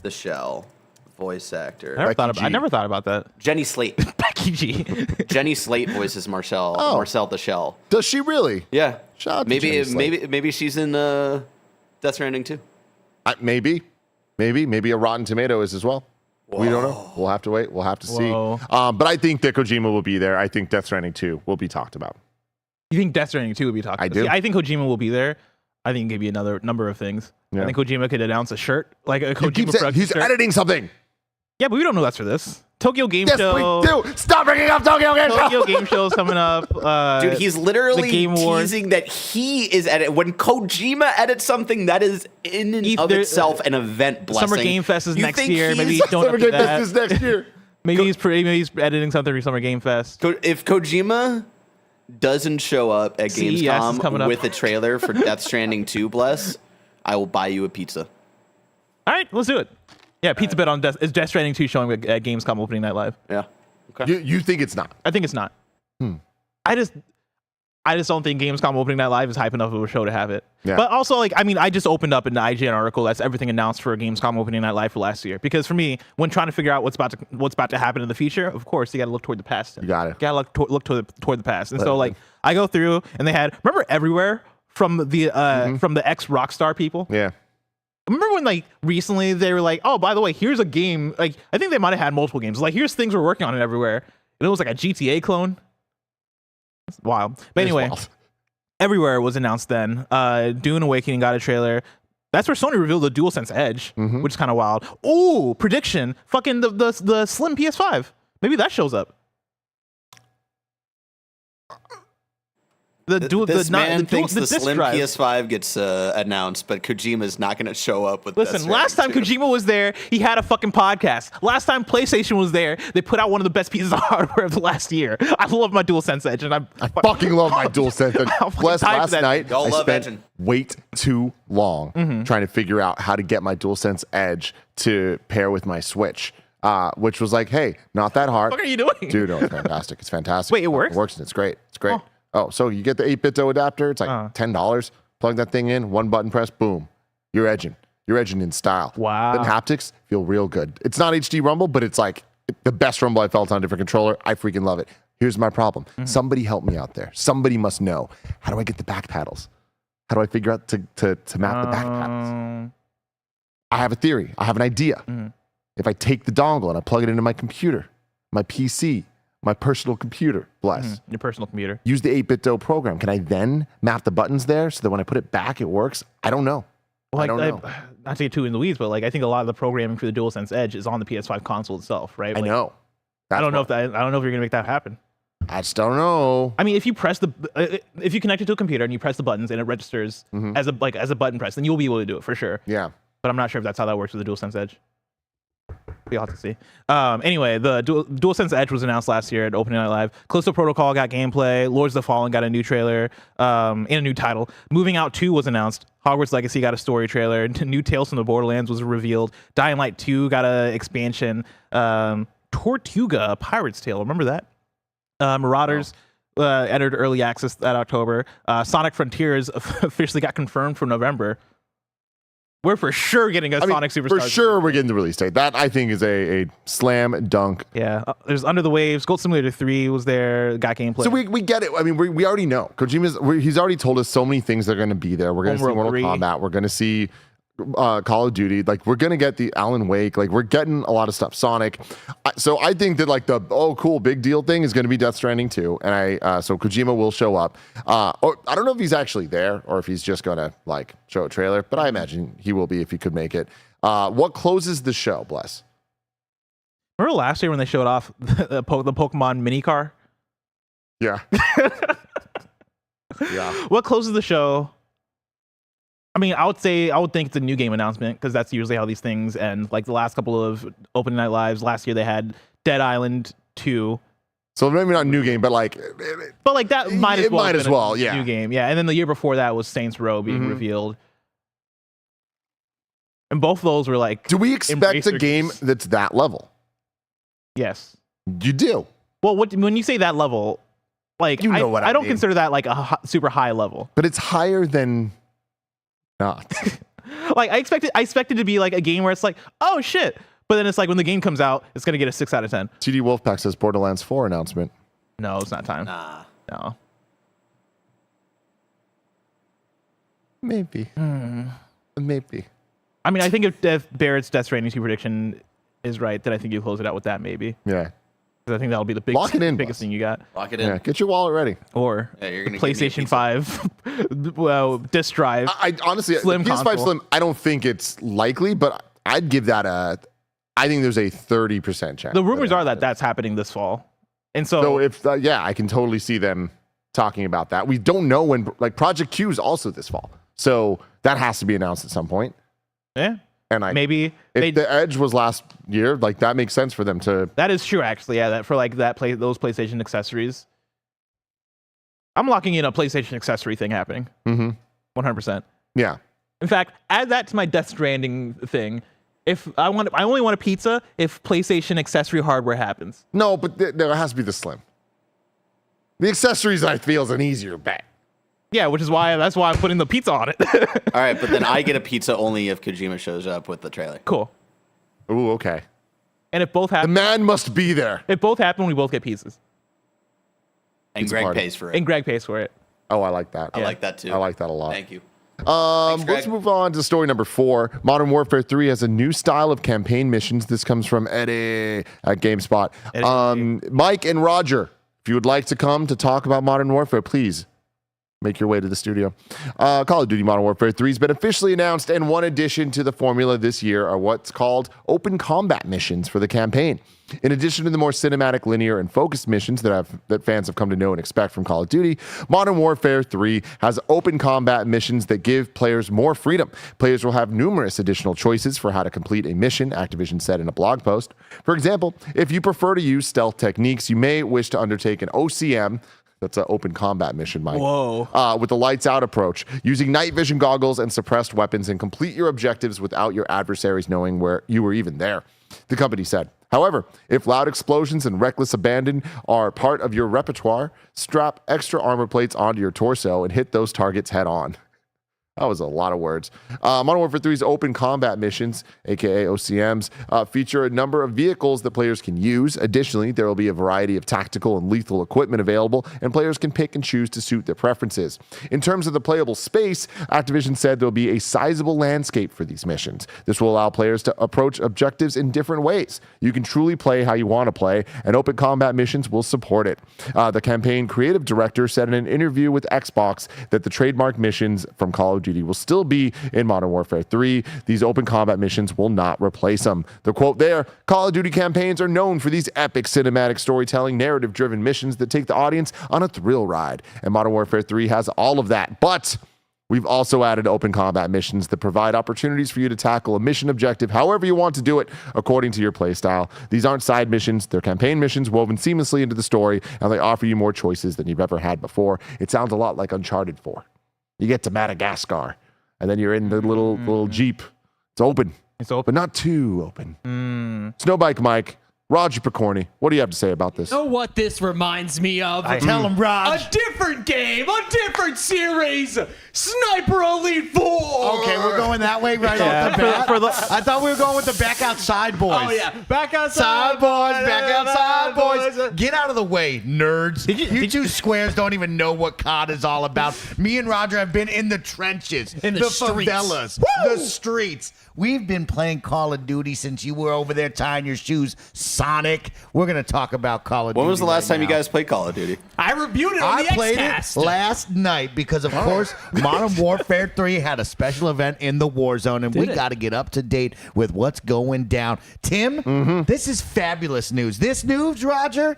the Shell. Voice actor. I never thought about that. Jenny Slate. Becky G. Jenny Slate voices Marcel. Oh. Marcel the Shell. Does she really? Yeah. Shout out to maybe she's in Death Stranding too. Maybe a Rotten Tomato is as well. Whoa. We don't know. We'll have to wait. We'll have to see. But I think that Kojima will be there. I think Death Stranding 2 will be talked about. You think Death Stranding 2 will be talked about? I do. See, I think Kojima will be there. I think it could be another number of things. Yeah. I think Kojima could announce a shirt, like a Kojima production he's shirt. Editing something. Yeah, but we don't know that's for this. Tokyo Game Yes, Show. we do. Stop bringing up Tokyo Game Show. Tokyo Game Show is coming up. Dude, he's literally the Game Awards. teasing that he is when Kojima edits something, that is in and of itself an event blessing. Summer Game Fest is You next think year. Maybe he's- he's doing Summer up to Game Fest that. is next year. Maybe he's editing something for Summer Game Fest. If Kojima doesn't show up at CES is coming Gamescom up. with a trailer for Death Stranding 2, bless, I will buy you a pizza. All right, let's do it. Yeah, pizza bet on is Death Stranding 2 showing at Gamescom opening night live. Yeah. Okay. You think it's not? I think it's not. I just don't think Gamescom opening night live is hype enough of a show to have it. Yeah. But also, like, I mean, I just opened up an IGN article that's everything announced for Gamescom opening night live for last year. Because for me, when trying to figure out what's about to happen in the future, of course, you got to look toward the past. You got it. Got to look toward the past. And so, like, I go through and they had Everywhere from the from the ex Rockstar people. Yeah. Remember when, like, recently they were like, oh, by the way, here's a game. Like, I think they might have had multiple games. Like, here's things we're working on it Everywhere. And it was like a GTA clone. It's wild. But anyway, Everywhere was announced then. Dune Awakening got a trailer. That's where Sony revealed the DualSense Edge, which is kind of wild. Ooh, prediction. Fucking the slim PS5. Maybe that shows up. This man thinks the disc slim drive. PS5 gets announced, but Kojima's not going to show up with. Listen, last time Kojima was there, he had a fucking podcast. Last time PlayStation was there, they put out one of the best pieces of hardware of the last year. I love my DualSense Edge, and I Fucking love my DualSense. Bless, last night Y'all I love spent Edging. way too long trying to figure out how to get my DualSense Edge to pair with my Switch. Which was like, hey, not that hard. What are you doing? Dude, oh, it's fantastic. It's fantastic. Wait, it works? It works and it's great. It's great. Oh, so you get the 8-bit adapter. It's like $10. Plug that thing in, one button press, boom. You're edging. You're edging in style. Wow. The haptics feel real good. It's not HD Rumble, but it's like the best Rumble I felt on a different controller. I freaking love it. Here's my problem. Somebody help me out there. Somebody must know. How do I get the back paddles? How do I figure out to map the back paddles? I have a theory. I have an idea. If I take the dongle and I plug it into my computer, my PC, my personal computer, bless. Your personal computer. Use the 8-bit program. Can I then map the buttons there so that when I put it back, it works? I don't know. Well, I don't know. Not to get too in the weeds, but like I think a lot of the programming for the DualSense Edge is on the PS5 console itself, right? I Like, know. I don't know if you're gonna make that happen. I just don't know. I mean, if you press if you connect it to a computer and you press the buttons and it registers as a button press, then you'll be able to do it for sure. Yeah. But I'm not sure if that's how that works with the DualSense Edge. We'll have to see. Anyway, the DualSense Edge was announced last year at Opening Night Live. Callisto Protocol got gameplay. Lords of the Fallen got a new trailer and a new title. Moving Out 2 was announced. Hogwarts Legacy got a story trailer. New Tales from the Borderlands was revealed. Dying Light 2 got an expansion. Tortuga, A Pirate's Tale. Remember that? Marauders entered early access that October. Sonic Frontiers officially got confirmed for November. We're for sure getting a Sonic Superstars. For sure, we're getting the release date. That, I think, is a slam dunk. Yeah. There's Under the Waves. Goat Simulator 3 was there. Got gameplay. So we get it. I mean, we already know. He's already told us so many things that are going to be there. We're going to see Homeworld Mortal 3. Kombat. We're going to see Call of Duty. Like, we're going to get the Alan Wake. Like, we're getting a lot of stuff. Sonic. So I think that, like, the cool, big deal thing is going to be Death Stranding 2. And so Kojima will show up. Or I don't know if he's actually there or if he's just going to, like, show a trailer. But I imagine he will be if he could make it. What closes the show, Bless? Remember last year when they showed off the Pokemon mini car? Yeah. Yeah. What closes the show? I mean, I would think it's a new game announcement because that's usually how these things end. Like the last couple of Opening Night Lives, last year they had Dead Island 2. So maybe not a new game, but like... But like that might as It well might have as been a well, yeah. new game. Yeah, and then the year before that was Saints Row being revealed. And both of those were like... Do we expect a game that's that level? Yes. You do. Well, when you say that level, like You know what I don't mean. consider that like a super high level. But it's higher than not. Like I expected to be like a game where it's like, oh shit. But then it's like when the game comes out, it's gonna get a 6 out of 10. TD Wolfpack says Borderlands 4 announcement. No, it's not time. Nah. No. Maybe. Maybe. I mean, I think if Barrett's Death Stranding 2 prediction is right, then I think you close it out with that maybe. Yeah. Because I think that'll be the Lock it in, biggest boss. thing you got. Lock it in. Yeah. Get your wallet ready. Or Yeah, you're gonna give me a PlayStation pizza. 5 well, disc drive. I honestly, Slim the PS5 console. Slim, I don't think it's likely, but I'd give that a I think there's a 30% chance. The rumors are that that's happening this fall. And so if, I can totally see them talking about that. We don't know when, like Project Q is also this fall. So that has to be announced at some point. Yeah. And maybe if the Edge was last year, like that makes sense for them to. That is true, actually. Yeah, that for like those PlayStation accessories. I'm locking in a PlayStation accessory thing happening. 100%. Yeah. In fact, add that to my Death Stranding thing. If I only want a pizza if PlayStation accessory hardware happens. No, but there has to be the Slim. The accessories, I feel, is an easier bet. Yeah, that's why I'm putting the pizza on it. All right, but then I get a pizza only if Kojima shows up with the trailer. Cool. Ooh, okay. And if both happen, the man must be there. If both happen, we both get pizzas. And Greg pays for it. And Greg pays for it. Oh, I like that. I like that too. I like that a lot. Thank you. Thanks, let's move on to story number 4. Modern Warfare 3 has a new style of campaign missions. This comes from Eddie at GameSpot. Mike and Roger, if you would like to come to talk about Modern Warfare, please make your way to the studio. Call of Duty Modern Warfare 3 has been officially announced, and one addition to the formula this year are what's called open combat missions for the campaign. In addition to the more cinematic, linear, and focused missions that fans have come to know and expect from Call of Duty, Modern Warfare 3 has open combat missions that give players more freedom. Players will have numerous additional choices for how to complete a mission, Activision said in a blog post. For example, if you prefer to use stealth techniques, you may wish to undertake an OCM. That's an open combat mission, Mike. Whoa. With the lights out approach, using night vision goggles and suppressed weapons, and complete your objectives without your adversaries knowing where you were even there, the company said. However, if loud explosions and reckless abandon are part of your repertoire, strap extra armor plates onto your torso and hit those targets head on. That was a lot of words. Modern Warfare 3's open combat missions, aka OCMs, feature a number of vehicles that players can use. Additionally, there will be a variety of tactical and lethal equipment available, and players can pick and choose to suit their preferences. In terms of the playable space, Activision said there will be a sizable landscape for these missions. This will allow players to approach objectives in different ways. You can truly play how you want to play, and open combat missions will support it. The campaign creative director said in an interview with Xbox that the trademark missions from Call of Duty will still be in Modern Warfare 3. These open combat missions will not replace them. The quote there, Call of Duty campaigns are known for these epic cinematic storytelling, narrative-driven missions that take the audience on a thrill ride. And Modern Warfare 3 has all of that. But we've also added open combat missions that provide opportunities for you to tackle a mission objective however you want to do it according to your playstyle. These aren't side missions. They're campaign missions woven seamlessly into the story, and they offer you more choices than you've ever had before. It sounds a lot like Uncharted 4. You get to Madagascar, and then you're in the little Jeep. It's open. But not too open. Snowbike Mike, Roger Picorni, what do you have to say about this? You know what this reminds me of? Tell him, Raj. A different game, a different series. Sniper Elite 4. Okay, we're going that way right off the bat. I thought we were going with the back outside boys. Oh, yeah. Back outside boys, back outside boys. Get out of the way, nerds. You two squares don't even know what COD is all about. Me and Roger have been in the trenches, in the favelas, the streets. We've been playing Call of Duty since you were over there tying your shoes, Sonic. We're going to talk about Call of Duty. When was the last time now. you guys played Call of Duty? I reviewed it on the played Xcast. it last night because, of course, Modern Warfare 3 had a special event in the Warzone, and we got to get up to date with what's going down. Tim, this is fabulous news. This news, Roger,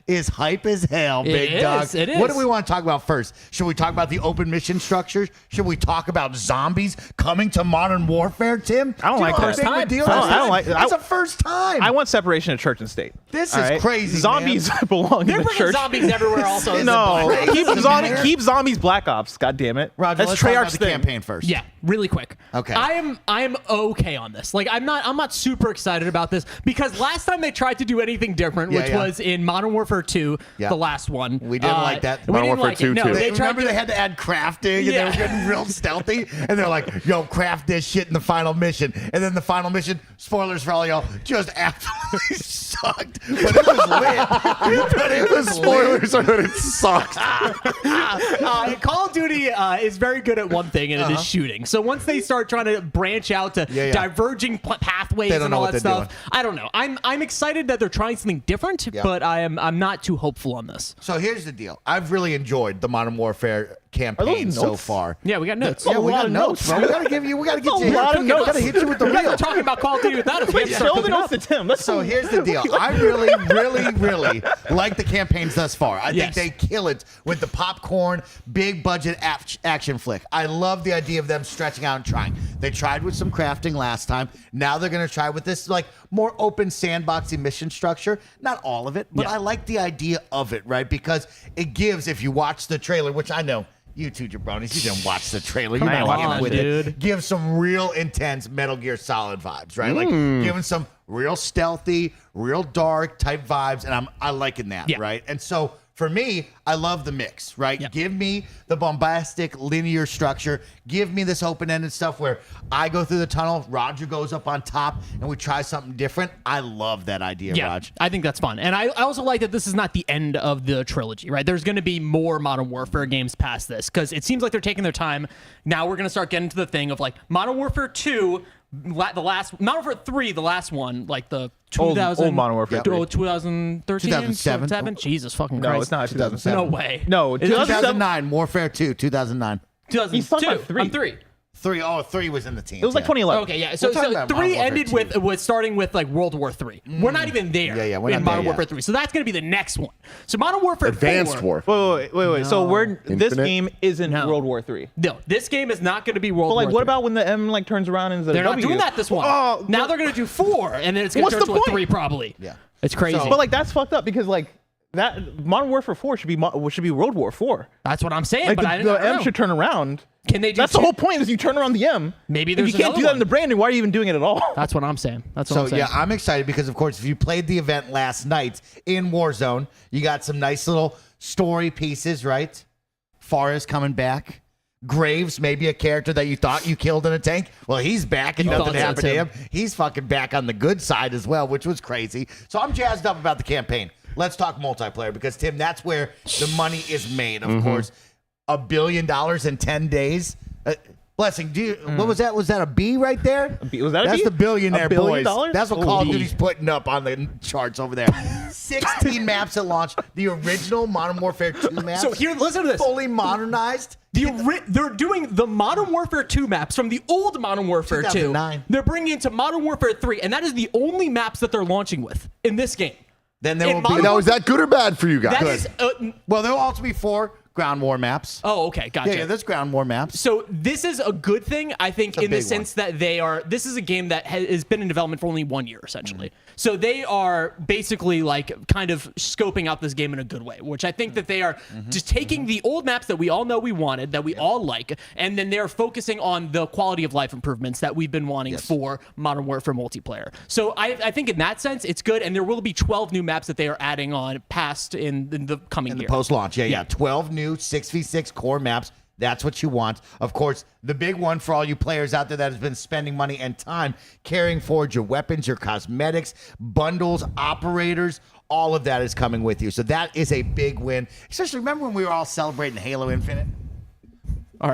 is hype as hell, big dog. It is. What do we want to talk about first? Should we talk about the open mission structures? Should we talk about zombies coming to Modern Warfare, Tim? I don't like that. I don't like it. That's the first time. I want separation of church and state. This is crazy, Zombies belong in They're the bringing church. zombies everywhere also. No, keep zombies Black Ops. God damn it. Roger, That's let's talk about Treyarch's the thing. campaign first. Yeah, really quick. Okay. I'm okay on this. Like I'm not super excited about this because last time they tried to do anything different, which was in Modern Warfare 2, the last one. We didn't like that. We didn't like it. No, they had to add crafting, and they were getting real stealthy. And they're like, "Yo, craft this shit in the final mission." And then the final mission, spoilers for all y'all, just absolutely sucked. But it was lit. But it The spoilers are that it sucked. Call of Duty is very good at one thing, and it is shooting. So once they start trying to branch out to diverging pathways They don't and know all what that they're stuff, doing. I don't know. I'm excited that they're trying something different, but I'm not too hopeful on this. So here's the deal. I've really enjoyed the Modern Warfare campaign so notes? far. Yeah, we got notes. Yeah, we lot got of notes, bro. We gotta get you a lot of notes. Gotta hit you with the You guys real. are talking about Call of Duty without us. We have to start Show the cooking notes up. to Tim. So here's the deal. I really, really, really like the campaigns thus far. I think Yes. they kill it with the popcorn, big budget action flick. I love the idea of them stretching out and trying. They tried with some crafting last time. Now they're going to try with this like more open sandboxy mission structure. Not all of it, but I like the idea of it, right? Because it gives, if you watch the trailer, which I know you two jabronis, you didn't watch the trailer. You're Come not on, getting with dude. it. Give some real intense Metal Gear Solid vibes, right? Like giving some real stealthy, real dark type vibes, and I liking that, right? And so for me, I love the mix, right? Yep. Give me the bombastic linear structure. Give me this open-ended stuff where I go through the tunnel, Roger goes up on top, and we try something different. I love that idea, Raj. I think that's fun. And I also like that this is not the end of the trilogy, right? There's going to be more Modern Warfare games past this because it seems like they're taking their time. Now we're going to start getting to the thing of like Modern Warfare 2, the last Modern Warfare 3, the last one, like the 2000 old Modern Warfare 3. 2013, 2007. 2007. Jesus fucking No, Christ. it's not 2007. No way. No, Is it 2009, Warfare 2, 2009. 2002. He's talking about 3. I'm 3. 3 was in the team. It was like 2011. Okay, yeah. So, We're talking so about 3 Modern Warfare ended 2. with starting with like World War 3. We're not even there Yeah, we're in not Modern there Warfare yet. 3. So that's going to be the next one. So Modern Warfare Advanced 4. Warfare. Wait. So this Infinite? game isn't No. World War 3. No, this game is not going to be World But like, War what 3. about when the M like turns around and They're not W? doing that this one. Oh, now they're going to do 4, and then it's going to What's turn the to a point? 3 probably. Yeah. It's crazy. So- But like that's fucked up because like that Modern Warfare 4 should be World War 4. That's what I'm saying. Like but I the don't M know. should turn around. Can they do That's the two? whole point is you turn around the M. Maybe If there's you can't do another that in one. the branding. Why are you even doing it at all? That's what I'm saying. That's what So I'm saying. yeah, I'm excited because of course, if you played the event last night in Warzone, you got some nice little story pieces, right? Forrest coming back. Graves, maybe a character that you thought you killed in a tank. Well, he's back and You nothing thought so, happened to Tim. him. He's fucking back on the good side as well, which was crazy. So I'm jazzed up about the campaign. Let's talk multiplayer because Tim, that's where the money is made. Of course, $1 billion in 10 days. Blessing, what was that? Was that a B right there? Was that a That's B? the billionaire $1 billion? boys. That's what Call of Holy. Duty's putting up on the charts over there. 16 maps at launch. The original Modern Warfare 2 maps. So here, listen to this. Fully modernized. They're doing the Modern Warfare 2 maps from the old Modern Warfare 2. 2009. They're bringing into Modern Warfare 3, and that is the only maps that they're launching with in this game. Then there In will be. Modern Now, is that good or bad for you guys? That is. Well, there will also be 4 ground war maps. Oh, okay, gotcha. Yeah, there's ground war maps. So this is a good thing, I think, in the big sense that they are. This is a game that has been in development for only 1 year, essentially. So they are basically like kind of scoping out this game in a good way, which I think that they are just taking the old maps that we all know we wanted, that we all like, and then they're focusing on the quality of life improvements that we've been wanting for Modern Warfare multiplayer. So I think in that sense, it's good, and there will be 12 new maps that they are adding on past in the coming In year. the post-launch, yeah. 12 new 6v6 core maps. That's what you want. Of course, the big one for all you players out there that has been spending money and time carrying forward your weapons, your cosmetics, bundles, operators, all of that is coming with you. So that is a big win. Especially remember when we were all celebrating Halo Infinite?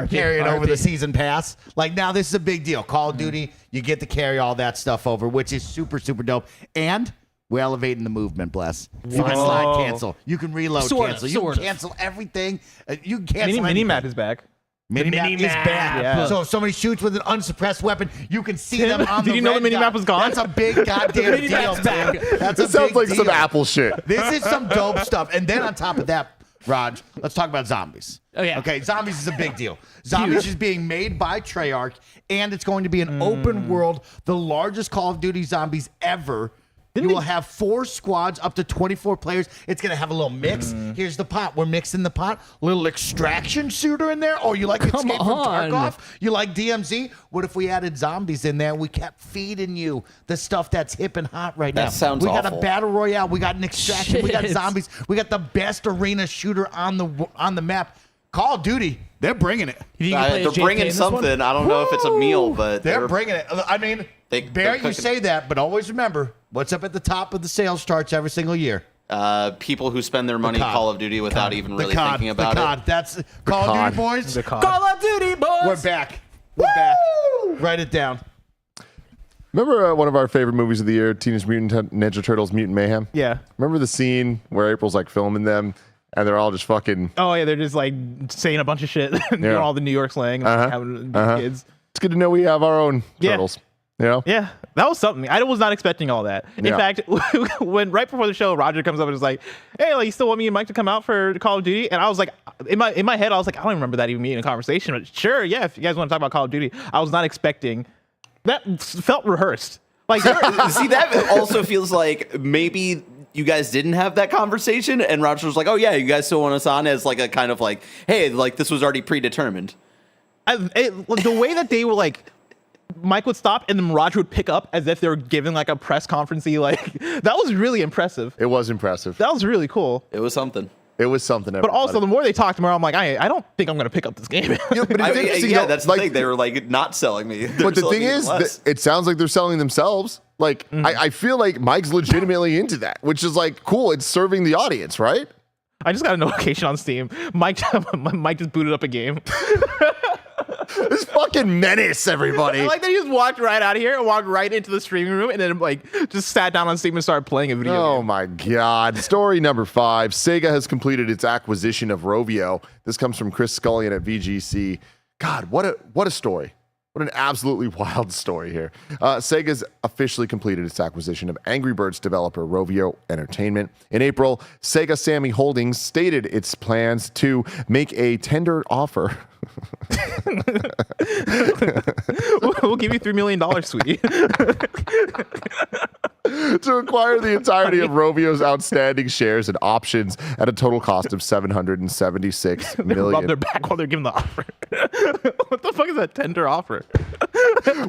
Carrying over the season pass. Like now this is a big deal. Call of Duty, you get to carry all that stuff over, which is super, super dope. And we're elevating the movement, Bless. You can slide cancel. You can reload cancel. You can cancel everything. You can cancel Mini map is back. Minimap is back. Yeah. So if somebody shoots with an unsuppressed weapon, you can see them on the Did you know red the minimap dot. was gone? That's a big goddamn The deal, minimap's back. Tim. That's a This sounds big like some deal. Apple shit. This is some dope stuff. And then on top of that, Raj, let's talk about zombies. Oh, yeah. Okay, zombies is a big deal. Zombies is being made by Treyarch, and it's going to be an open world, the largest Call of Duty zombies ever. You will have 4 squads, up to 24 players. It's going to have a little mix. Here's the pot. We're mixing the pot. Little extraction shooter in there. Oh, you like Escape from on. Tarkov? You like DMZ? What if we added zombies in there and we kept feeding you the stuff that's hip and hot right now? That sounds We got awful. a battle royale. We got an extraction. We got Shit. zombies. We got the best arena shooter on the map. Call of Duty, they're bringing it. You think you can play They're as JK bringing in this one? something. I don't know if it's a meal, but They're bringing it. I mean, They're Barrett, you cooking. say that, but always remember what's up at the top of the sales charts every single year. People who spend their money in Call of Duty without even really thinking about it. That's Call of Duty, boys. Call of Duty, boys. We're back. We're back. Write it down. Remember one of our favorite movies of the year, Teenage Mutant Ninja Turtles Mutant Mayhem? Yeah. Remember the scene where April's like filming them and they're all just fucking... Oh, yeah, they're just like saying a bunch of shit. Doing all the New York slang, having kids. It's good to know we have our own turtles. You know? Yeah, that was something. I was not expecting all that. In fact, when right before the show, Roger comes up and is like, "Hey, like, you still want me and Mike to come out for Call of Duty?" And I was like, in my head, I was like, I don't remember that even being a conversation. But sure, yeah, if you guys want to talk about Call of Duty, I was not expecting. That felt rehearsed. Like, see, that also feels like maybe you guys didn't have that conversation, and Roger was like, "Oh yeah, you guys still want us on as like a kind of like, hey, like this was already predetermined." The way that they were like. Mike would stop and then Roger would pick up as if they were giving like a press conference-y, like that was really impressive. It was impressive. That was really cool. It was something. It was something. But also, the more they talked, the more I'm like, I don't think I'm going to pick up this game. But it's interesting, yeah, that's the thing. They were like not selling me. But the thing is, it sounds like they're selling themselves. Like, I feel like Mike's legitimately into that, which is like, cool. It's serving the audience, right? I just got a notification on Steam. Mike just booted up a game. This fucking menace, everybody. I like that he just walked right out of here and walked right into the streaming room and then like just sat down on Steam and started playing a video game. Oh my God. Story number 5. Sega has completed its acquisition of Rovio. This comes from Chris Scullion at VGC. God, what a story. What an absolutely wild story here. Sega's officially completed its acquisition of Angry Birds developer Rovio Entertainment. In April, Sega Sammy Holdings stated its plans to make a tender offer. We'll give you $3 million, sweetie. To acquire the entirety of Rovio's outstanding shares and options at a total cost of $776 million. Rub their back while they're giving the offer. What the fuck is that tender offer?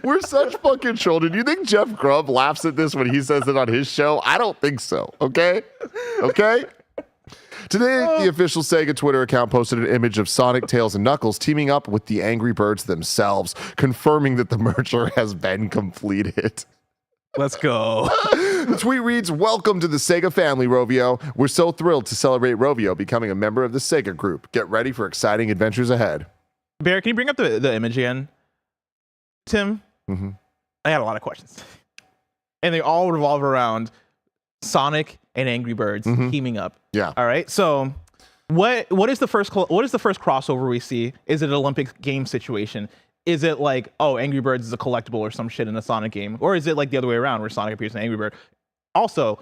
We're such fucking children. Do you think Jeff Grubb laughs at this when he says it on his show? I don't think so. Okay? Today, the official Sega Twitter account posted an image of Sonic, Tails, and Knuckles teaming up with the Angry Birds themselves, confirming that the merger has been completed. Let's go. The tweet reads, "Welcome to the Sega family, Rovio. We're so thrilled to celebrate Rovio becoming a member of the Sega group. Get ready for exciting adventures ahead." Bear, can you bring up the image again? Tim? Mm-hmm. I had a lot of questions. And they all revolve around Sonic and Angry Birds teaming up. Yeah. All right. So what is the first crossover we see? Is it an Olympic game situation? Is it like, oh, Angry Birds is a collectible or some shit in a Sonic game? Or is it like the other way around where Sonic appears in Angry Bird? Also,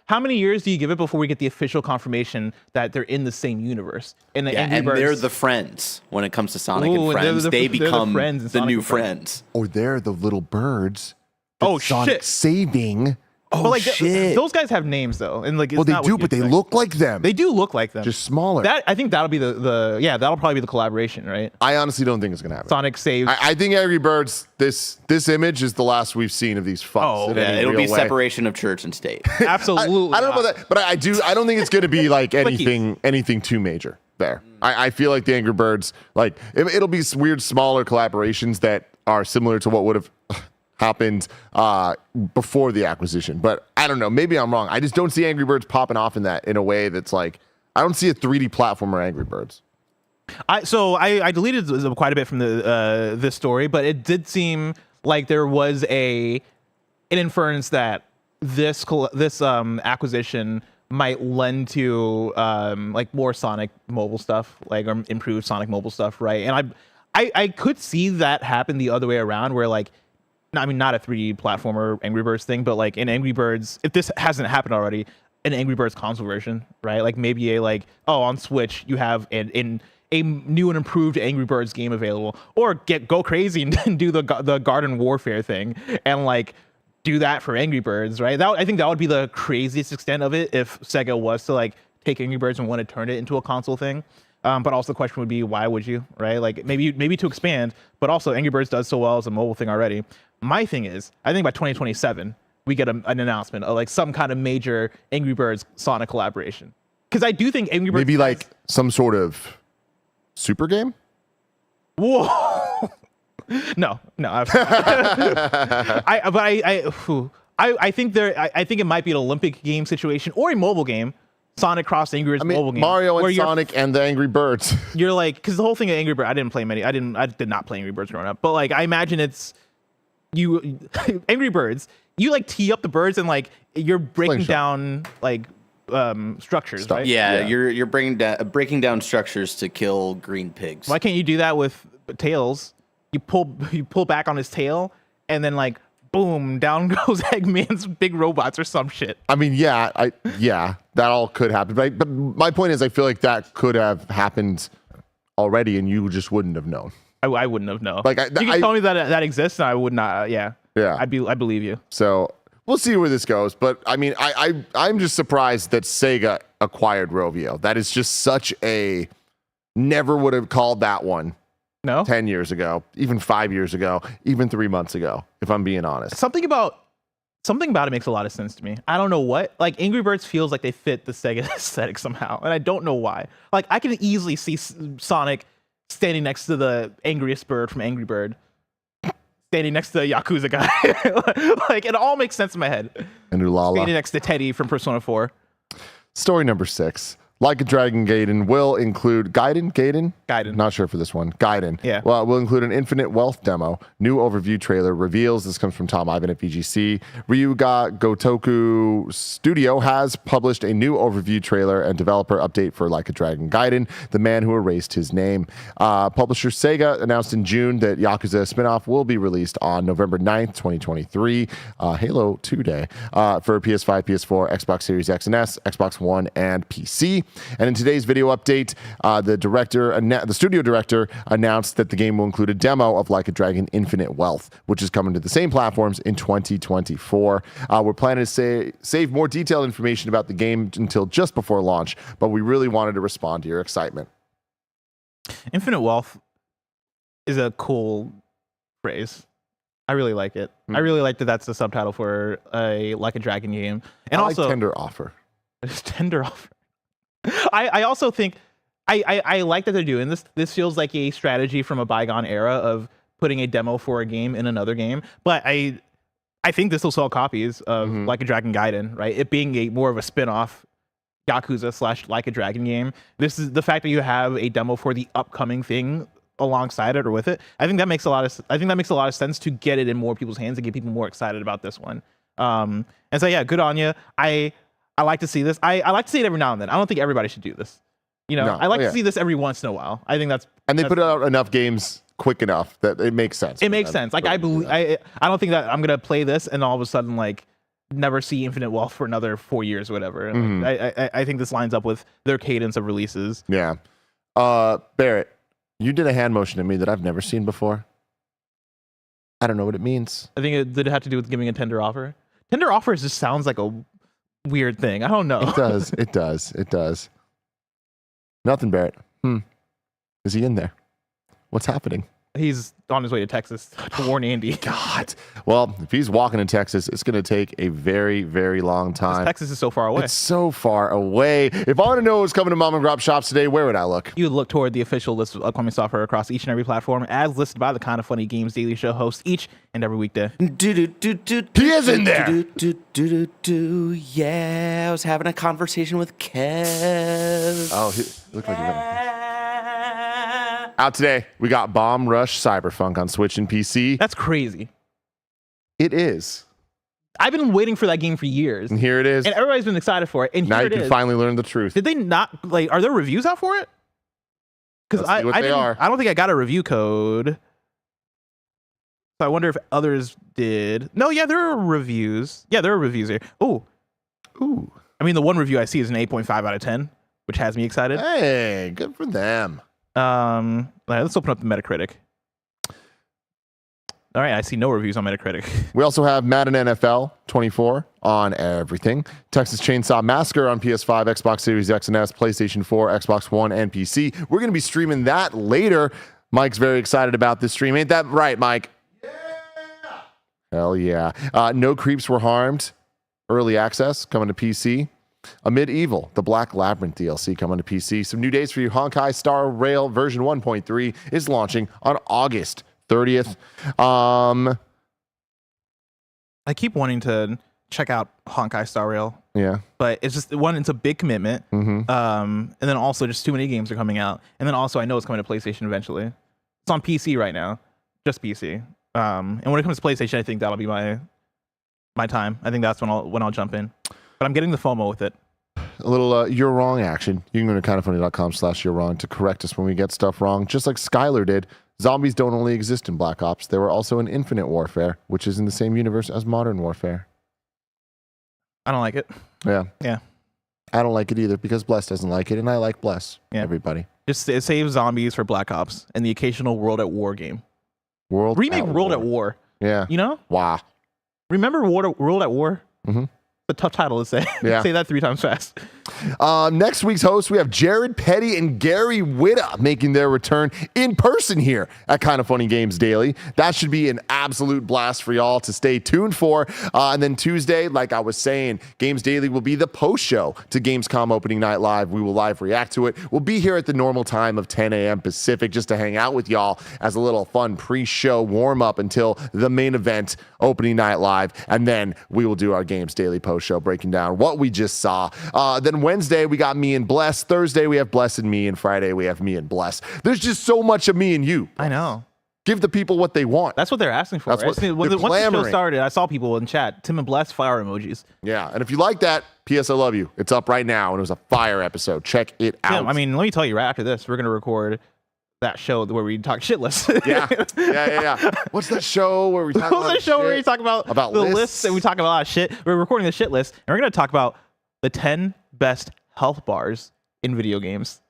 how many years do you give it before we get the official confirmation that they're in the same universe? And they're the friends when it comes to Sonic and Friends. They become the new friends. Or they're the little birds. Sonic shit. Saving. Oh, but like, shit. Those guys have names though, and like, well, they do, but they look like them. They do look like them, just smaller. I think that'll be that'll probably be the collaboration, right? I honestly don't think it's gonna happen. Sonic saves. I think Angry Birds. This image is the last we've seen of these fucks. Oh, yeah, it'll be separation of church and state. Absolutely. I don't know about that, but I don't think it's gonna be like anything too major there. I feel like the Angry Birds, like it'll be weird, smaller collaborations that are similar to what would have happened before the acquisition, but I don't know. Maybe I'm wrong. I just don't see Angry Birds popping off in a way that's like, I don't see a 3D platformer Angry Birds. I deleted quite a bit from this story, but it did seem like there was an inference that this acquisition might lend to like more Sonic mobile stuff, like improved Sonic mobile stuff, right? And I could see that happen the other way around, where like, I mean, not a 3D platformer Angry Birds thing, but like in Angry Birds, if this hasn't happened already, an Angry Birds console version, right? Like maybe on Switch you have a new and improved Angry Birds game available, or go crazy and do the Garden Warfare thing and like do that for Angry Birds, right? I think that would be the craziest extent of it if Sega was to like take Angry Birds and want to turn it into a console thing. But also the question would be, why would you, right? Like maybe to expand, but also Angry Birds does so well as a mobile thing already. My thing is, I think by 2027, we get an announcement of like some kind of major Angry Birds Sonic collaboration. Because I do think Angry Birds... Maybe like some sort of super game? Whoa! No. I I think it might be an Olympic game situation or a mobile game. Sonic Cross Angry Birds mobile game. Mario and where Sonic and the Angry Birds. You're like, because the whole thing of Angry Birds, I did not play Angry Birds growing up, but like I imagine it's you Angry Birds. You like tee up the birds and like you're breaking down like structures, right? Yeah, you're breaking down structures to kill green pigs. Why can't you do that with Tails? You pull back on his tail and then like boom, down goes Eggman's big robots or some shit. I mean, that all could happen. But my point is, I feel like that could have happened already, and you just wouldn't have known. I wouldn't have known. Like, you can tell me that exists, and I would not. Yeah. I believe you. So we'll see where this goes. But I mean, I'm just surprised that Sega acquired Rovio. That is just such a never would have called that one. No. 10 years ago, even 5 years ago, even 3 months ago, if I'm being honest. Something about it makes a lot of sense to me. I don't know what. Like Angry Birds feels like they fit the Sega aesthetic somehow, and I don't know why. Like I can easily see Sonic standing next to the angriest bird from Angry Bird, standing next to the Yakuza guy. Like it all makes sense in my head. And Ulala. Standing next to Teddy from Persona 4. Story number 6. Like a Dragon Gaiden will include Gaiden. Not sure for this one. Gaiden. Yeah. Well, will include an infinite wealth demo. New overview trailer reveals. This comes from Tom Ivan at VGC. Ryuga Gotoku Studio has published a new overview trailer and developer update for Like a Dragon Gaiden, the man who erased his name. Publisher Sega announced in June that Yakuza spinoff will be released on November 9th, 2023, Halo 2 Day, for PS5, PS4, Xbox Series X and S, Xbox One, and PC. And in today's video update, the studio director announced that the game will include a demo of Like a Dragon Infinite Wealth, which is coming to the same platforms in 2024. We're planning to save more detailed information about the game until just before launch, but we really wanted to respond to your excitement. Infinite Wealth is a cool phrase. I really like it. I really like that that's the subtitle for a Like a Dragon game. And also tender offer. Tender offer. I also think I like that they're doing this. This feels like a strategy from a bygone era of putting a demo for a game in another game. But I think this will sell copies of Like a Dragon Gaiden, right? It being more of a spin-off Yakuza / Like a Dragon game. This is the fact that you have a demo for the upcoming thing alongside it or with it. I think that makes a lot of sense to get it in more people's hands and get people more excited about this one. And so yeah, good on you. I like to see this. I like to see it every now and then. I don't think everybody should do this. I like to see this every once in a while. I think that's they put out enough games quick enough that it makes sense. It makes sense. Like I don't think that I'm gonna play this and all of a sudden like never see Infinite Wealth for another 4 years or whatever. And I think this lines up with their cadence of releases. Yeah. Barrett, you did a hand motion at me that I've never seen before. I don't know what it means. I think did it have to do with giving a tender offer? Tender offers just sounds like a weird thing. I don't know. It does. Nothing, Barrett. Is he in there? What's happening? He's on his way to Texas to warn Andy. God. Well, if he's walking in Texas, it's going to take a very, very long time. Texas is so far away. It's so far away. If I want to know what's coming to mom and grop shops today, where would I look? You would look toward the official list of upcoming software across each and every platform, as listed by the KindaFunny Games Daily Show hosts each and every weekday. He is in there. Yeah, I was having a conversation with Kev. Oh, he looked like he was out today. We got Bomb Rush Cyberpunk on Switch and PC. That's crazy. It is. I've been waiting for that game for years. And here it is. And everybody's been excited for it. And now here you can finally learn the truth. Did they not, are there reviews out for it? Because I don't think I got a review code. So I wonder if others did. No, yeah, there are reviews. Yeah, there are reviews here. Ooh. I mean, the one review I see is an 8.5 out of 10, which has me excited. Hey, good for them. Let's open up the Metacritic. All right, I see no reviews on Metacritic. We also have Madden NFL 24 on everything. Texas Chainsaw Massacre on PS5, Xbox Series X and S, PlayStation 4, Xbox One, and PC. We're going to be streaming that later. Mike's very excited about this stream. Ain't that right, Mike? Yeah! Hell yeah. No Creeps Were Harmed. Early access coming to PC. Amid Evil, the Black Labyrinth DLC coming to PC. Some new dates for you. Honkai Star Rail version 1.3 is launching on August 30th. I keep wanting to check out Honkai Star Rail. Yeah. But it's just one, it's a big commitment. And then also just too many games are coming out. And then also I know it's coming to PlayStation eventually. It's on PC right now. Just PC. And when it comes to PlayStation, I think that'll be my time. I think that's when I'll jump in. But I'm getting the FOMO with it. A little you're wrong action. You can go to kindafunny.com/you're wrong to correct us when we get stuff wrong. Just like Skylar did, zombies don't only exist in Black Ops. They were also in Infinite Warfare, which is in the same universe as Modern Warfare. I don't like it. Yeah. Yeah. I don't like it either because Bless doesn't like it, and I like Bless. Yeah. Everybody. Just save zombies for Black Ops and the occasional World at War game. Remake World at War. Yeah. You know? Wow. Remember World at War? Mm-hmm. A tough title to say. Yeah. Say that 3 times fast. Next week's hosts, we have Jared Petty and Gary Whitta making their return in person here at Kinda Funny Games Daily. That should be an absolute blast for y'all to stay tuned for. And then Tuesday, like I was saying, Games Daily will be the post show to Gamescom opening night live. We will live react to it. We'll be here at the normal time of 10 a.m. Pacific just to hang out with y'all as a little fun pre-show warm up until the main event, opening night live. And then we will do our Games Daily post show breaking down what we just saw. Then Wednesday, we got me and Bless. Thursday, we have Bless and me. And Friday, we have me and Bless. There's just so much of me and you. I know. Give the people what they want. That's what they're asking for. That's Right? what they're Once the show clamoring. started, I saw people in chat. Tim and Bless fire emojis. Yeah. And if you like that, P.S. I love you. It's up right now. And it was a fire episode. Check it out. Tim, I mean, let me tell you, right after this, we're going to record that show where we talk shitless. Yeah. What's that show where we talk What's about that show shit? where you talk about the lists and we talk about a lot of shit? We're recording the shit list, and we're going to talk about the 10 best health bars in video games.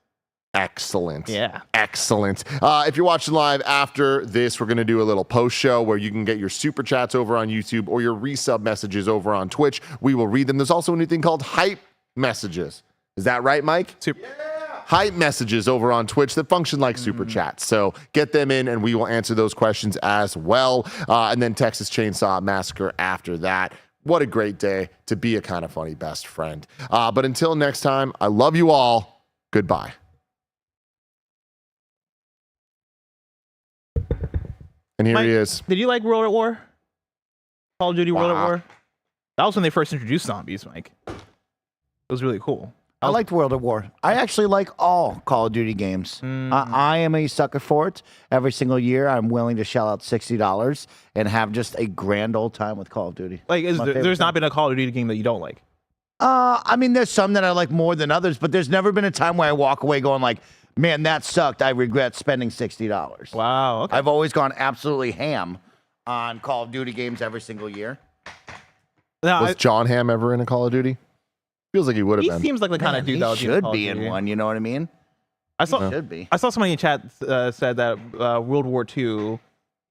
Excellent. Yeah. Excellent. If you're watching live after this, we're going to do a little post show where you can get your super chats over on YouTube or your resub messages over on Twitch. We will read them. There's also a new thing called hype messages. Is that right, Mike? Super. Hype messages over on Twitch that function like super chats. So get them in and we will answer those questions as well. And then Texas Chainsaw Massacre after that. What a great day to be a Kinda Funny best friend. But until next time, I love you all. Goodbye. And here Mike, he is. Did you like World at War? Call of Duty World at War? That was when they first introduced zombies, Mike. It was really cool. I liked World at War. I actually like all Call of Duty games. I am a sucker for it. Every single year, I'm willing to shell out $60 and have just a grand old time with Call of Duty. Like, there's not been a Call of Duty game that you don't like. I mean, there's some that I like more than others, but there's never been a time where I walk away going like, man, that sucked. I regret spending $60. Wow. Okay. I've always gone absolutely ham on Call of Duty games every single year. No, Was John Hamm ever in a Call of Duty? Feels like he would have he been. seems like the kind of dude He that would should Call of be in Duty. one, you know what I mean? I saw Should be. I saw somebody in chat said that World War II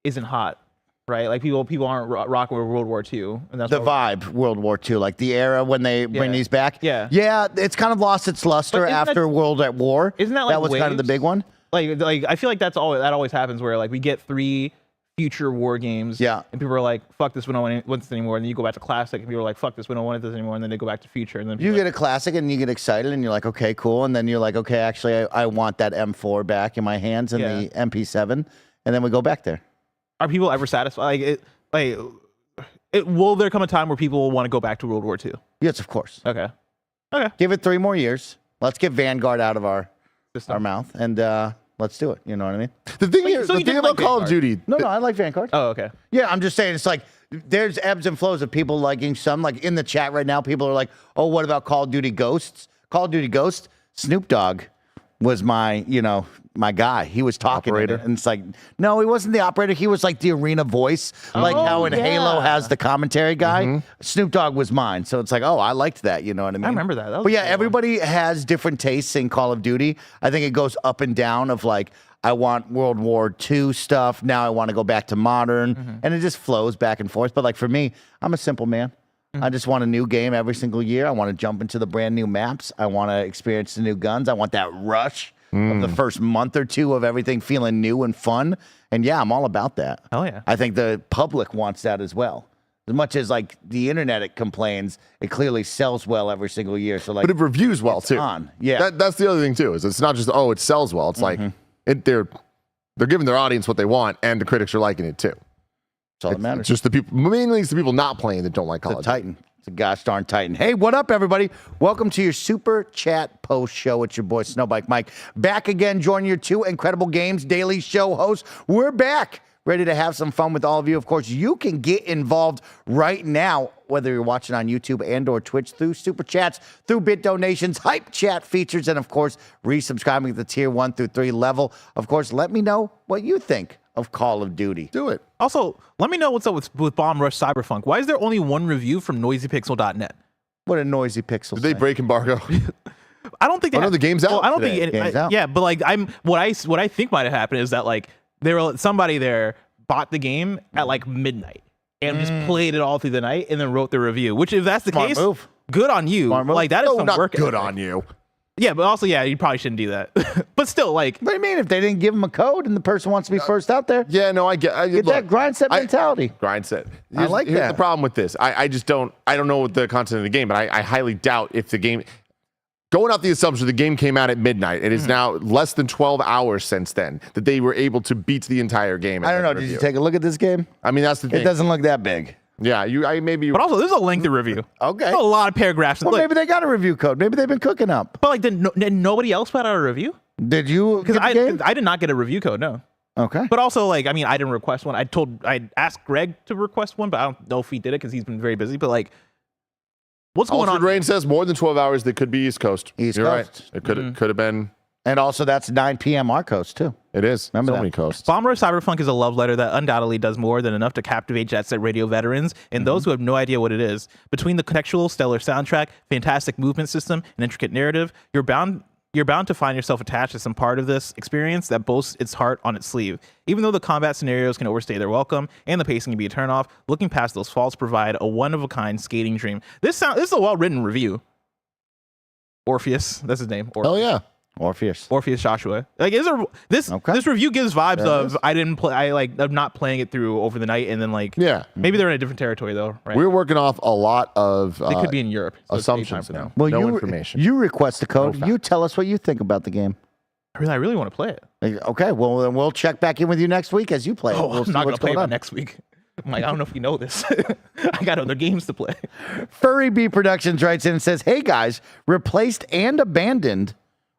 isn't hot, right? Like people aren't rocking with World War II, and that's The what- vibe, World War II, like the era when they bring Yeah. these back. Yeah. Yeah, it's kind of lost its luster But isn't after that- World at War. Isn't that like that was kind of the waves? big one? Like I feel like that always happens where like we get 3 future war games, Yeah. and people are like, "Fuck this, we don't want this anymore," and then you go back to classic, and people are like, "Fuck this, we don't want this anymore," and then they go back to future, and then You people get a classic and you get excited and you're like, okay, cool. And then you're like, okay, actually, I want that M4 back in my hands and the MP7. And then we go back there. are people ever satisfied? Will there come a time where people will want to go back to World War II? Yes, of course. Okay. Give it 3 more years. Let's get Vanguard out of our System. mouth and let's do it. You know what I mean? The thing, Wait, here, so the you thing didn't about like Call of Vanguard? Duty, No, I like Vanguard. Oh, okay. Yeah, I'm just saying it's like there's ebbs and flows of people liking some. Like in the chat right now, people are like, oh, what about Call of Duty Ghosts? Call of Duty Ghosts, Snoop Dogg was my guy. He was talking in it, Operator? and it's like, no, he wasn't the operator. He was like the arena voice, like how in Halo has the commentary guy. Snoop Dogg was mine. So it's like, oh, I liked that. You know what I mean? remember that. That was But yeah, a cool one. everybody has different tastes in Call of Duty. I think it goes up and down of like, I want World War II stuff. Now I want to go back to modern. And it just flows back and forth. But like for me, I'm a simple man. I just want a new game every single year. I want to jump into the brand new maps. I want to experience the new guns. I want that rush of the first month or two of everything feeling new and fun. And yeah, I'm all about that. Hell yeah. I think the public wants that as well. As much as like the internet it complains, it clearly sells well every single year. So like, but it reviews well too. on. Yeah. That's the other thing too. Is it's not just it sells well. It's like they're giving their audience what they want, and the critics are liking it too. That's all that matters. It's just the people, mainly it's the people not playing that don't like Call The of Duty. Titan. It's a gosh darn Titan. Hey, what up, everybody? Welcome to your Super Chat Post Show. It's your boy, Snowbike Mike. Back again, joining your two incredible games daily show hosts. We're back, ready to have some fun with all of you. Of course, you can get involved right now, whether you're watching on YouTube and or Twitch, through Super Chats, through bit donations, hype chat features, and, of course, resubscribing to the Tier 1 through 3 level. Of course, let me know what you think of Call of Duty. Do it. Also, let me know what's up with Bomb Rush Cyberpunk. Why is there only one review from NoisyPixel.net? What a noisy pixel. Did they break embargo? I don't think they. Oh, no, the game's out Well, I don't today. think. Game's out. Yeah, but like what I think might have happened is that like somebody there bought the game at like midnight and just played it all through the night and then wrote the review. Which, if that's the Smart case, move. good on you. Smart move. Like that is No, some not work. good ethic. on you. Yeah, but also you probably shouldn't do that. But still, like. What do you mean if they didn't give them a code and the person wants to be first out there? Yeah, no, I get Get that grind set mentality. Grind set. I like here's that. the problem with this. I just don't. I don't know what the content of the game, but I highly doubt if the game. Going off the assumption the game came out at midnight, it is now less than 12 hours since then that they were able to beat the entire game. I don't know. Did you take a look at this game? I mean, that's the thing. It doesn't look that big. Yeah, But also, this is a lengthy review. Okay. There's a lot of paragraphs. Well, maybe they got a review code. Maybe they've been cooking up. But like, did nobody else put out a review? Did you? Because Get the game? I did not get a review code. No. Okay. But also, like, I mean, I didn't request one. I asked Greg to request one, but I don't know if he did it because he's been very busy. But like, what's going Altered on? Rain says more than 12 hours. They could be East Coast. East You're Coast. right. It could have been. And also, that's 9 p.m. our coast too. It is. Remember so that. many coasts. Bomb Rush Cyberpunk is a love letter that undoubtedly does more than enough to captivate Jet Set Radio veterans and those who have no idea what it is. Between the contextual, stellar soundtrack, fantastic movement system, and intricate narrative, you're bound to find yourself attached to some part of this experience that boasts its heart on its sleeve. Even though the combat scenarios can overstay their welcome and the pacing can be a turnoff, looking past those faults provide a one-of-a-kind skating dream. This is a well-written review. Orpheus, that's his name. Oh yeah. Orpheus. Orpheus Joshua. Like, this review gives vibes of of not playing it through over the night and then like Yeah. maybe they're in a different territory though, right? We're working off a lot of They could be in Europe. So it's daytime assumptions for now. them. Well, no you information. You request the code. No You facts. tell us what you think about the game. I really want to play it. Okay. Well, then we'll check back in with you next week as you play. Oh, We'll see I'm not gonna what's play going it on. next week. I'm like, I don't know if you know this. I got other games to play. Furry B Productions writes in and says, "Hey guys, replaced and abandoned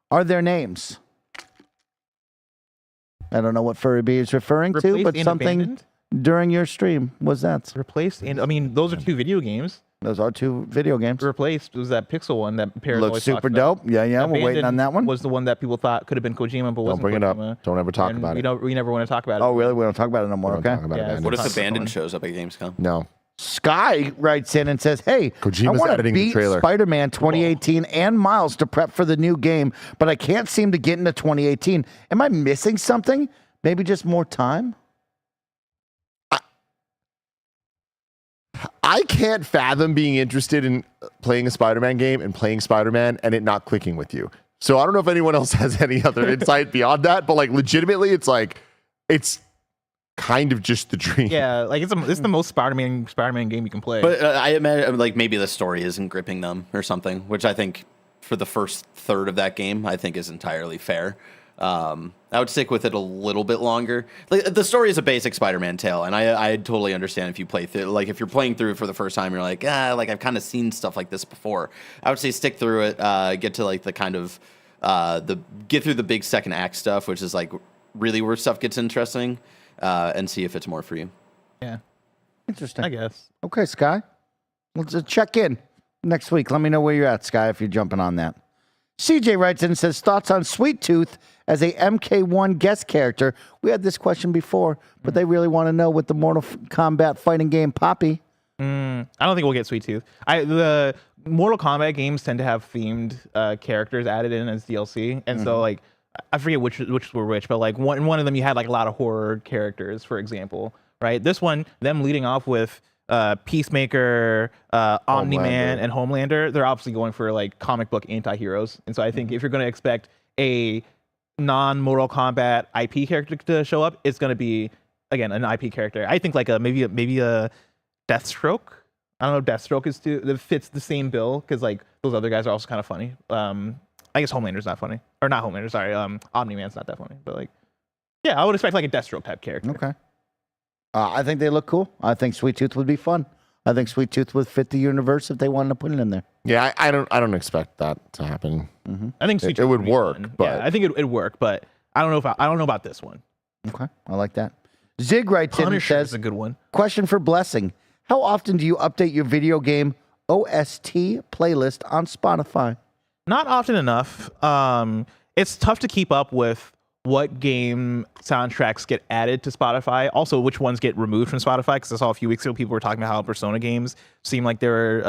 are their names." I don't know what Furry B is referring to, Replaced but and something abandoned? during your stream was that. Replaced and I mean those are two video games. Those are two video games. Replaced was that Pixel one that Paranoid Looks super talked about. dope. Yeah, we're waiting Abandoned on that one. Was the one that people thought could have been Kojima, but Don't wasn't bring it up. Kojima. Don't ever talk And about it. We never want to talk about it. Oh, really? We don't talk about it no more. Don't Okay. talk about Yeah, Abandoned. What if That's Abandoned fine. shows up at Gamescom? No. Sky writes in and says, "Hey, Kojima's I want to editing the beat trailer." Spider-Man 2018 and Miles to prep for the new game, but I can't seem to get into 2018. Am I missing something? Maybe just more time?" I can't fathom being interested in playing a Spider-Man game and playing Spider-Man and it not clicking with you. So I don't know if anyone else has any other insight beyond that, but like legitimately, it's kind of just the dream. Yeah, like it's the most Spider-Man game you can play. But I imagine like maybe the story isn't gripping them or something, which I think for the first third of that game, I think is entirely fair. I would stick with it a little bit longer. Like the story is a basic Spider-Man tale, and I totally understand if you play through. Like if you're playing through it for the first time, you're like, like I've kind of seen stuff like this before. I would say stick through it, get to like the kind of get through the big second act stuff, which is like really where stuff gets interesting, and see if it's more for you. yeah, Interesting. I guess. Okay, Sky. Let's check in next week. Let me know where you're at, Sky, if you're jumping on that. CJ writes in and says, "Thoughts on Sweet Tooth as a MK1 guest character?" We had this question before, but they really want to know with the Mortal Kombat fighting game Poppy. I don't think we'll get Sweet Tooth. The Mortal Kombat games tend to have themed characters added in as DLC, and so like I forget which were which, but like one of them you had like a lot of horror characters, for example, right? This one, them leading off with Peacemaker, Omni-Man, and Homelander, they're obviously going for like comic book anti-heroes. And so I think if you're going to expect a non-Mortal Kombat IP character to show up, it's going to be, again, an IP character. I think like maybe a Deathstroke. I don't know if Deathstroke that fits the same bill because like those other guys are also kind of funny. I guess Homelander's not funny. Or not Homelander, sorry. Omni-Man's not that funny. But like, yeah, I would expect like a Deathstroke type character. Okay. I think they look cool. I think Sweet Tooth would be fun. I think Sweet Tooth would fit the universe if they wanted to put it in there. Yeah, I don't expect that to happen. I think Sweet It would Tooth be work, fun. but Yeah, I think it'd work, but I don't know about this one. Okay, I like that. Zig writes in and Punisher says, is a good one. question for Blessing. How often do you update your video game OST playlist on Spotify? Not often enough. It's tough to keep up with what game soundtracks get added to Spotify. Also, which ones get removed from Spotify. Because I saw a few weeks ago people were talking about how Persona games seem like they're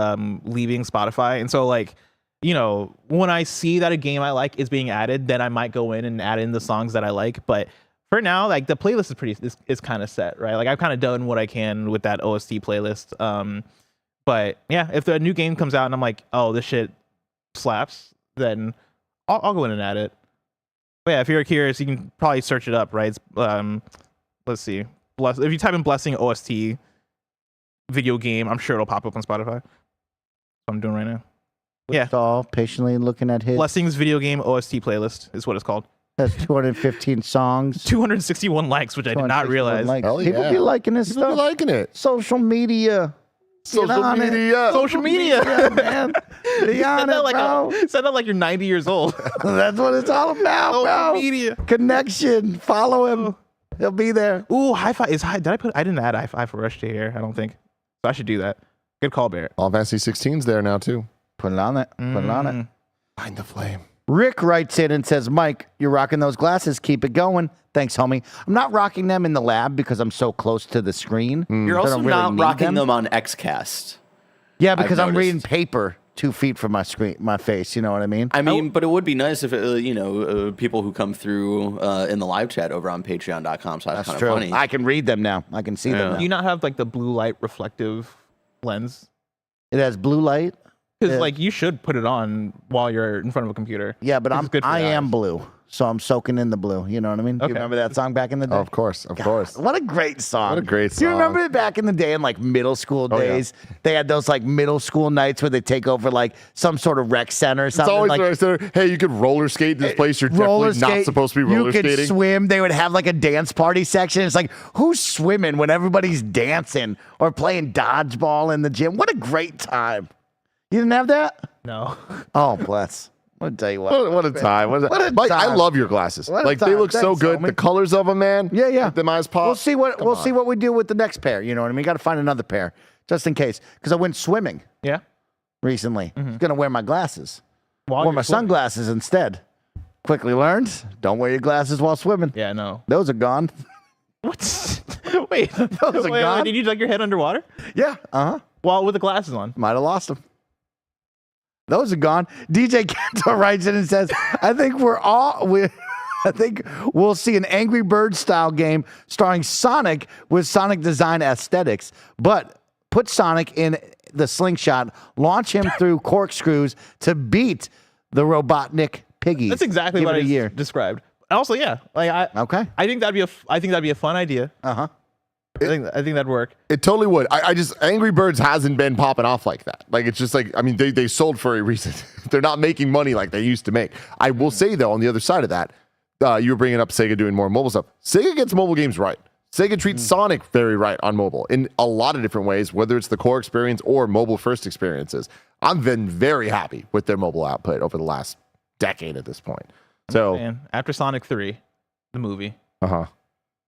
leaving Spotify. And so, like, you know, when I see that a game I like is being added, then I might go in and add in the songs that I like. But for now, like, the playlist is kind of set, right? Like, I've kind of done what I can with that OST playlist. But yeah, if the new game comes out and I'm like, oh, this shit slaps, then I'll go in and add it. But yeah, if you're curious, you can probably search it up, right? It's, let's see. If you type in Blessing OST video game, I'm sure it'll pop up on Spotify. That's what I'm doing right now. Yeah. All patiently looking at his. Blessings video game OST playlist is what it's called. Has 215 songs. 261 likes, which I did not 261 realize. likes. Hell People yeah. be liking this People be stuff. liking it. Social media. Social on it. media. Social media. Yeah, man. Be on it, bro. Said that like you're 90 years old. That's what it's all about, Social bro. media. Connection. Follow him. He'll be there. Ooh, hi-fi is high. I didn't add hi-fi for Rush to here, I don't think. So I should do that. Good call, Barrett. All Fantasy 16's there now too. Put it on it. Put it on it. Find the flame. Rick writes in and says, Mike, you're rocking those glasses. Keep it going. Thanks, homie. I'm not rocking them in the lab because I'm so close to the screen. You're I also don't really not need rocking them on XCast. Yeah, because I'm reading noticed. paper 2 feet from my screen, my face. You know what I mean? I mean, but it would be nice if, people who come through in the live chat over on patreon.com. So that's kind of funny. I can read them now. I can see them now. Do you not have like the blue light reflective lens? It has blue light. Because Yeah. like you should put it on while you're in front of a computer. Yeah, but This is good for I the am eyes. blue, so I'm soaking in the blue. You know what I mean? Do you Okay. remember that song back in the day? Oh, of course, of course. What a great song. What a great Do you song. remember it back in the day in like middle school Oh, yeah. days? They had those like middle school nights where they take over like some sort of rec center or It's something. always like, nice there. Hey, you could roller skate this place. You're roller definitely not skate, supposed to be roller you could skating. swim. They would have like a dance party section. It's like, who's swimming when everybody's dancing or playing dodgeball in the gym? What a great time. You didn't have that? No. Oh, bless. I'll tell you what. What a time. What a Mike, I time. love your glasses. What a Like they time. look so Thanks, good. homie. The colors of them, man. Yeah, yeah. Make them eyes pop. We'll see what Come we'll on. see what we do with the next pair. You know what I mean? Got to find another pair just in case. Because I went swimming Yeah. recently. I was gonna wear my glasses. While Wore you're my swimming. sunglasses instead. Quickly learned: don't wear your glasses while swimming. Yeah, no. Those are gone. What? Wait. Those are gone. Did you dug your head underwater? Yeah. Uh huh. While with the glasses on. Might have lost them. Those are gone. DJ Kanto writes in and says, I think we'll see an Angry Birds style game starring Sonic with Sonic design aesthetics, but put Sonic in the slingshot, launch him through corkscrews to beat the Robotnik piggies. That's exactly Give what it I a year. described. And also, yeah, like Okay. I think that'd be a fun idea. Uh-huh. I think that'd work. It totally would. I just Angry Birds hasn't been popping off like that. Like it's just like I mean they sold for a reason. They're not making money like they used to make. I will say though, on the other side of that, you were bringing up Sega doing more mobile stuff. Sega gets mobile games right. Sega treats Sonic very right on mobile in a lot of different ways, whether it's the core experience or mobile first experiences. I've been very happy with their mobile output over the last decade at this point. So And after Sonic 3, the movie, then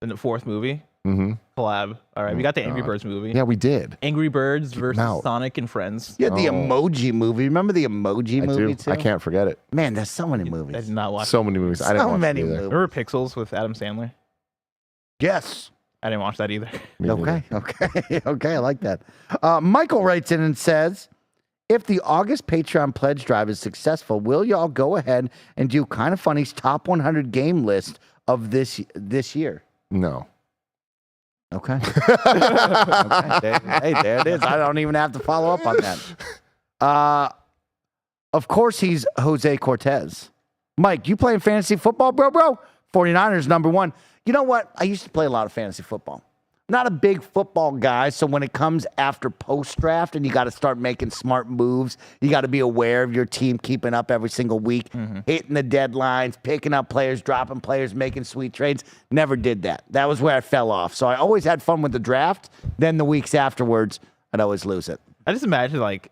the fourth movie, Mm-hmm. collab. All right, we got the Angry Birds movie. Yeah, we did. Angry Birds versus out. Sonic and Friends. You had the Oh. Emoji movie. Remember the Emoji I movie do. too? I can't forget it. Man, there's so many I movies. did not watch. So many movies. I didn't So watch many it either. movies. Remember Pixels with Adam Sandler? Yes. I didn't watch that either. Me neither. Okay. Okay. I like that. Michael writes in and says, if the August Patreon pledge drive is successful, will y'all go ahead and do KindaFunny's top 100 game list of this year? No. Okay. Hey, there it is. I don't even have to follow up on that. Of course, he's Jose Cortez. Mike, you playing fantasy football, bro? 49ers #1. You know what? I used to play a lot of fantasy football. Not a big football guy, so when it comes after post-draft and you got to start making smart moves, you got to be aware of your team keeping up every single week, hitting the deadlines, picking up players, dropping players, making sweet trades. Never did that. That was where I fell off. So I always had fun with the draft. Then the weeks afterwards, I'd always lose it. I just imagine like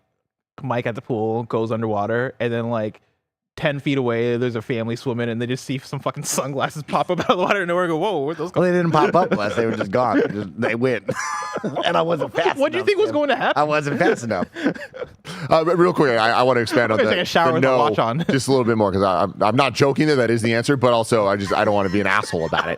Mike at the pool goes underwater, and then like 10 feet away, there's a family swimming, and they just see some fucking sunglasses pop up out of the water and nowhere. Go, whoa, where'd those go? Well, they didn't pop up unless they were just gone. They went. And I wasn't fast What do you enough, think was Tim. going to happen? I wasn't fast enough. But real quick, I want to expand on I'm gonna that. take a shower with the watch on. Just a little bit more because I'm not joking that is the answer, but also I don't want to be an asshole about it.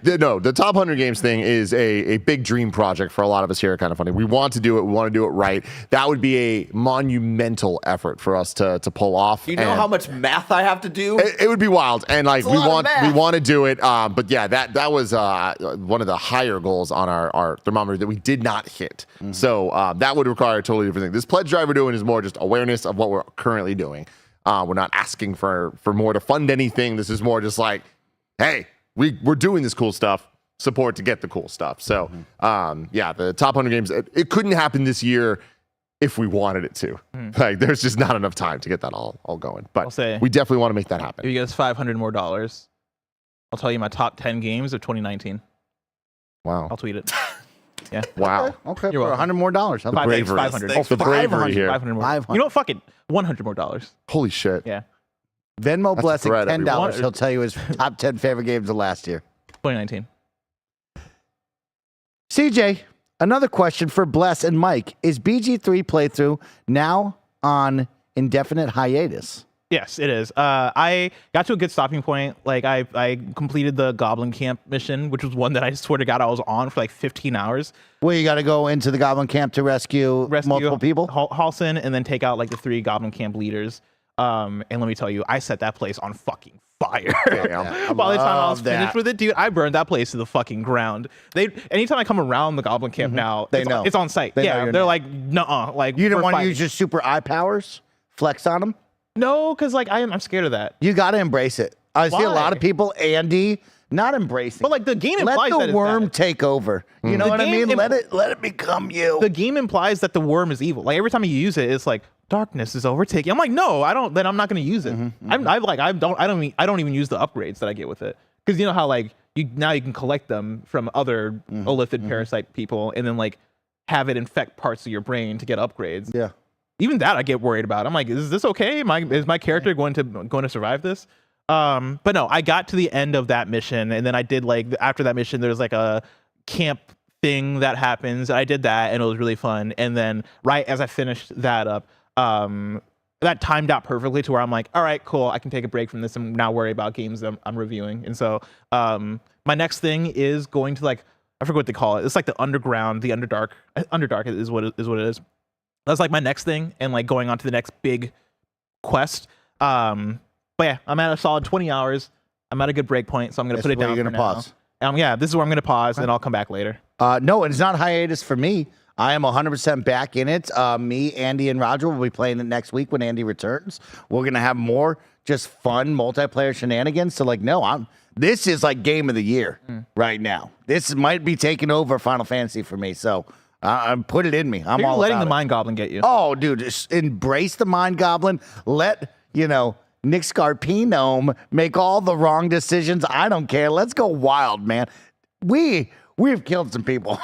The top 100 games thing is a big dream project for a lot of us here at KindaFunny. We want to do it. We want to do it right. That would be a monumental effort for us to pull off. You know how much math I have to do? It would be wild, and like It's a lot of math. we want to do it. But yeah, that was one of the higher goals on our thermometer that we did not hit. So that would require a totally different thing. This pledge drive we're doing is more just awareness of what we're currently doing. We're not asking for more to fund anything. This is more just like, hey, we're doing this cool stuff. Support to get the cool stuff. So yeah, the top 100 games. It couldn't happen this year if we wanted it to. Like, there's just not enough time to get that all going. But we definitely want to make that happen. If you get us $500 more, I'll tell you my top 10 games of 2019. Wow. I'll tweet it. Yeah. Wow. Okay, You're for welcome. $100 more. Five- bravery. 500. Oh, the bravery here. 500 more. 500. You know what? Fuck it. $100 more. Holy shit. Yeah. Venmo That's a Blessing threat, $10. everyone. He'll tell you his top 10 favorite games of last year. 2019. CJ, another question for Bless and Mike. Is BG3 playthrough now on indefinite hiatus? Yes, it is. I got to a good stopping point. Like I completed the Goblin Camp mission, which was one that I swear to God I was on for like 15 hours. Well, you got to go into the Goblin Camp to rescue multiple people? Halson, and then take out like the 3 Goblin Camp leaders. And let me tell you, I set that place on fucking fire. By the time I was finished with it, dude, I burned that place to the fucking ground. Anytime I come around the Goblin Camp now, They know. it's on site. They know Yeah, you're they're not. like, nuh-uh. Like, You didn't we're want to fighting. use your super eye powers? Flex on them? No, because like I'm scared of that. You got to embrace it. I see a lot of Why? people, Andy, not embracing. But like the game let implies that the it's worm bad. take over. You know The what I game mean? Let it become you. The game implies that the worm is evil. Like every time you use it, it's like darkness is overtaking. I'm like, no, I don't. Then I'm not going to use it. I don't even use the upgrades that I get with it, because you know how like you can collect them from other Olithid parasite people and then like have it infect parts of your brain to get upgrades. Yeah. Even that I get worried about. I'm like, is this okay? Is my character going to survive this? But no, I got to the end of that mission, and then I did like after that mission, there's like a camp thing that happens. I did that, and it was really fun. And then right as I finished that up, that timed out perfectly to where I'm like, all right, cool, I can take a break from this and now worry about games I'm reviewing. And so my next thing is going to like, I forget what they call it. It's like the underground, the Underdark. Underdark is what it is. That's like my next thing, and like going on to the next big quest. But yeah, I'm at a solid 20 hours. I'm at a good break point, so I'm gonna put it down. You're for gonna now. pause. Yeah, this is where I'm gonna pause, and I'll come back later. No, it's not hiatus for me. I am 100% back in it. Me, Andy, and Roger will be playing it next week when Andy returns. We're gonna have more just fun multiplayer shenanigans. So like, no, this is like game of the year right now. This might be taking over Final Fantasy for me. So put it in me. I'm You're all letting about the it. Mind Goblin get you. Oh, dude, just embrace the Mind Goblin. Let, Nick Scarpino make all the wrong decisions. I don't care. Let's go wild, man. We've killed some people.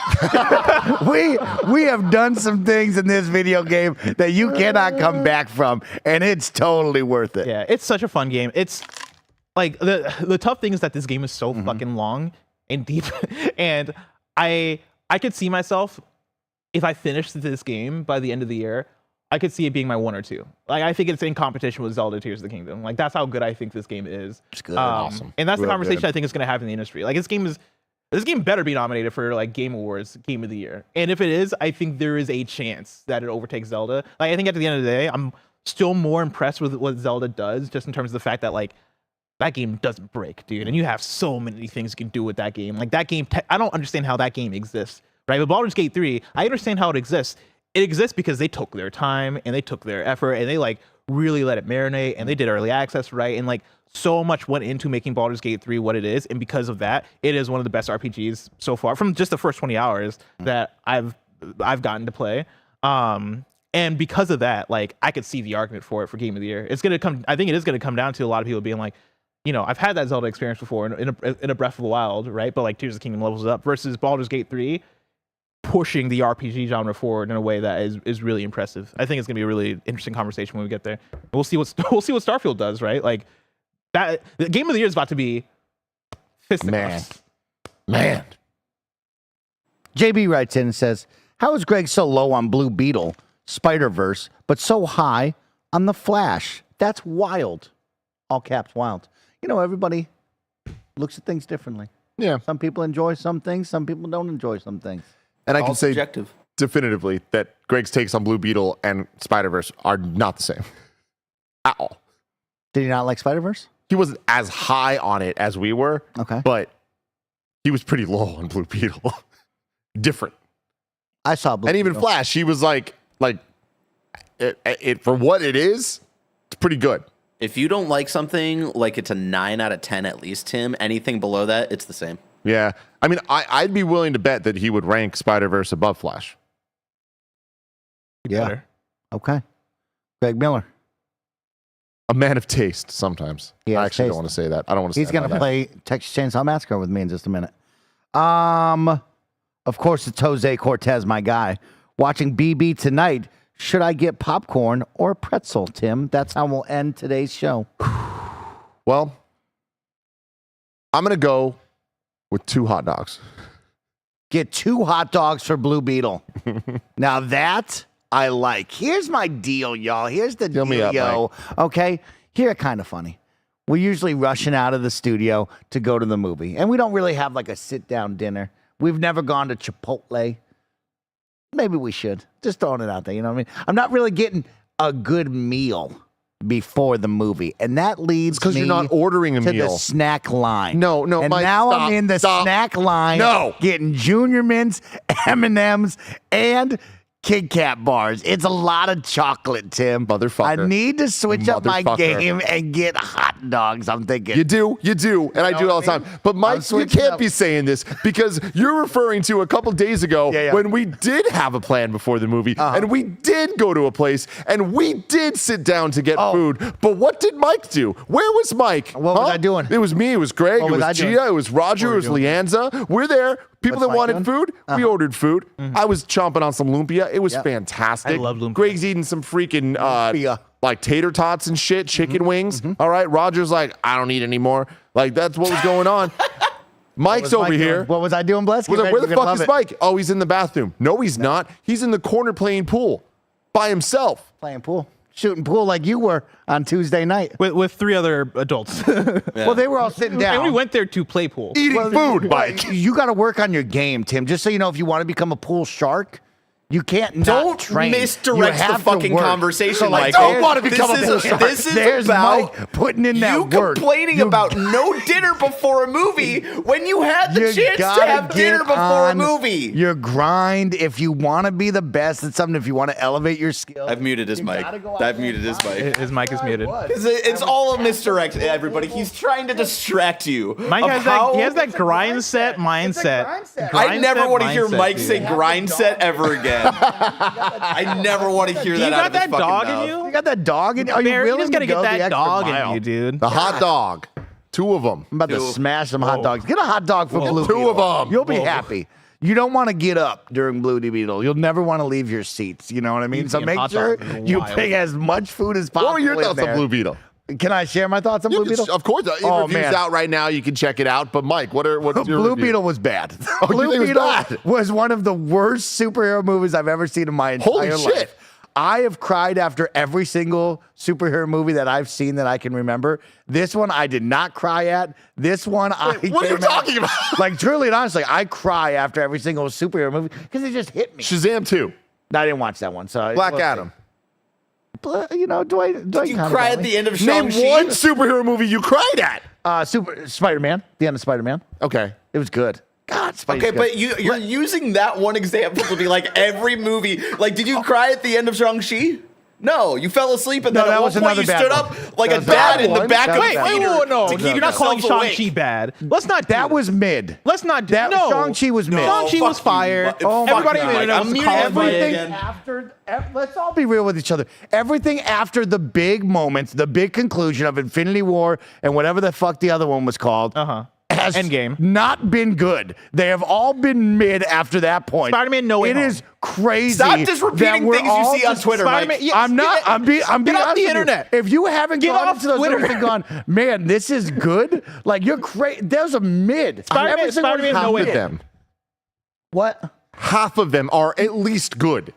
we have done some things in this video game that you cannot come back from, and it's totally worth it. Yeah, it's such a fun game. It's like the tough thing is that this game is so fucking long and deep, and I could see myself, if I finished this game by the end of the year, I could see it being my 1 or 2. Like, I think it's in competition with Zelda Tears of the Kingdom. Like, that's how good I think this game is. It's good. Awesome. And that's the Real conversation good. I think is going to happen in the industry. Like, this game better be nominated for like Game Awards Game of the Year. And if it is, I think there is a chance that it overtakes Zelda. Like, I think at the end of the day, I'm still more impressed with what Zelda does, just in terms of the fact that like that game doesn't break, dude. And you have so many things you can do with that game. Like that game, I don't understand how that game exists. Right, but Baldur's Gate 3, I understand how it exists. It exists because they took their time and they took their effort and they like really let it marinate and they did early access, right? And like so much went into making Baldur's Gate 3 what it is, and because of that, it is one of the best RPGs so far from just the first 20 hours that I've gotten to play. And because of that, like I could see the argument for it for Game of the Year. I think it is gonna come down to a lot of people being like, I've had that Zelda experience before in a Breath of the Wild, right? But like Tears of the Kingdom levels it up versus Baldur's Gate 3 pushing the RPG genre forward in a way that is really impressive. I think it's gonna be a really interesting conversation when we get there. We'll see what Starfield does, right? Like that. The game of the year is about to be fisticuffs. Man. JB writes in and says, "How is Greg so low on Blue Beetle, Spider-Verse, but so high on The Flash? That's wild." All caps, wild. You know, everybody looks at things differently. Yeah. Some people enjoy some things. Some people don't enjoy some things. And I can All say subjective. definitively that Greg's takes on Blue Beetle and Spider-Verse are not the same at all. Did you not like Spider-Verse? He wasn't as high on it as we were. Okay. But he was pretty low on Blue Beetle. Different. I saw Blue And even Beetle. Flash, he was like it for what it is, it's pretty good. If you don't like something, like it's a 9 out of 10 at least, Tim. Anything below that, it's the same. Yeah. I mean, I'd be willing to bet that he would rank Spider-Verse above Flash. Yeah. Better. Okay. Greg Miller. A man of taste sometimes. He has I actually taste. don't want to say that. I don't want to say He's going to that. play Texas Chainsaw Massacre with me in just a minute. Of course, it's Jose Cortez, my guy. Watching BB tonight. Should I get popcorn or pretzel, Tim? That's how we'll end today's show. Well, I'm going to go with 2 hot dogs. Get 2 hot dogs for Blue Beetle. Now that I like. Here's my deal, y'all. Here's the Fill me deal, up, yo. Okay, here, kind of funny. We're usually rushing out of the studio to go to the movie, and we don't really have like a sit-down dinner. We've never gone to Chipotle. Maybe we should. Just throwing it out there, you know what I mean? I'm not really getting a good meal before the movie, and that leads Because me you're not ordering a to meal. the snack line. No, And Mike, now stop, I'm in the stop. snack line. No. Getting Junior Mints, M&Ms, and Kit Kat bars. It's a lot of chocolate, Tim. Motherfucker. I need to switch up my Motherfucker. game and get hot dogs. I'm thinking. You do, and I do it all the time. But Mike, you switching can't up. be saying this because you're referring to a couple days ago Yeah. when we did have a plan before the movie, and we did go to a place, and we did sit down to get food. But what did Mike do? Where was Mike? What was I doing? It was me. It was Greg. What It was was I doing? Gia. It was Roger. It was What were you Leanza. We're there. People What's that Mike wanted doing? food, we ordered food. I was chomping on some lumpia. It was Yep. fantastic. I love lumpia. Greg's eating some freaking Lumpia. like tater tots and shit, chicken wings. All right. Roger's like, I don't eat anymore. Like, that's what was going on. Mike's was over Mike doing? here. What was I doing, Bless? Where the fuck is Mike? Oh, he's in the bathroom. No, he's not. He's in the corner playing pool by himself. Playing pool. Shooting pool like you were on Tuesday night. With 3 other adults. Well, they were all sitting down. And we went there to play pool. Eating food, Mike. You got to work on your game, Tim. Just so you know, if you want to become a pool shark, you can't not Don't train. misdirect You the have to fucking work. conversation, So, like, Michael. don't wanna become a pool shark. This is There's about Mike putting in that you work. complaining You- about no dinner before a movie when you had the You chance to gotta have get dinner before a on movie. Your grind. If you want to be the best at something, if you want to elevate your skills. I've muted his mic. gotta go out I've there muted his and mic. His mic is muted. It's all a misdirect, everybody. He's trying to distract you. Mike of has how- he has that grind set mindset. I never want to hear mindset, Mike dude. say grind set ever again. I never want to hear Do that you out got of his that fucking dog mouth. in you? You got that dog in. Are you Bear, you willing just gotta to go get the that extra dog mile? in you, dude. The hot dog. 2 of them. I'm about to Two. smash some hot dogs. Get a hot dog for Blue 2 Beetle. of 'em. You'll be Whoa. happy. You don't want to get up during Blue Beetle. You'll never want to leave your seats. You know what I mean? So Eating make hot sure dogs is you wild. pick as much food as possible. What were your in thoughts on there. Blue Beetle? Can I share my thoughts on Blue Beetle? Of course. The Oh, review's man. out right now. You can check it out. But Mike, what's your Blue review? Beetle was bad. you Blue think it was Beetle bad? was one of the worst superhero movies I've ever seen in my entire Holy life. shit. I have cried after every single superhero movie that I've seen that I can remember. This one I did not cry at. This one what are you talking about? Like truly and honestly, I cry after every single superhero movie because it just hit me. Shazam 2. I didn't watch that one. So Black we'll see. Adam. You know, do I You cry at the end of Name Shang-Chi? one superhero movie you cried at. Spider-Man. The end of Spider-Man. Okay. It was good. God, Spidey's Okay, good. but you're using that one example to be like every movie. Like, did you cry at the end of Shang-Chi? No, you fell asleep and No, then that at one was point another you bad stood one. up like That a was a bad dad in the one. back That of was the bad. theater no, to keep you're not calling yourself awake. Shang-Chi bad. Let's not do that was mid. Let's not do That no. Shang-Chi was mid. Shang-Chi was fuck you, fire. Mike. Oh, Everybody fuck on the you, internet Mike. was I'm muting calling his mic it. again. after, let's all be real with each other. Everything after the big moments, the big conclusion of Infinity War and whatever the fuck the other one was called, has Endgame. not been good. They have all been mid after that point. Spider-Man No Way It Home. is crazy. Stop just repeating that we're things you all see on just- Twitter, Spider-Man- Mike. yeah, I'm not. I'm being get honest off the with you. internet. If you haven't Get gone off into those Twitter. movies and gone, man, this is good. Like you're crazy. There's a mid. Spider-Man- Every single Spider-Man one No Way is Half of Home. mid. them. What? Half of them are at least good.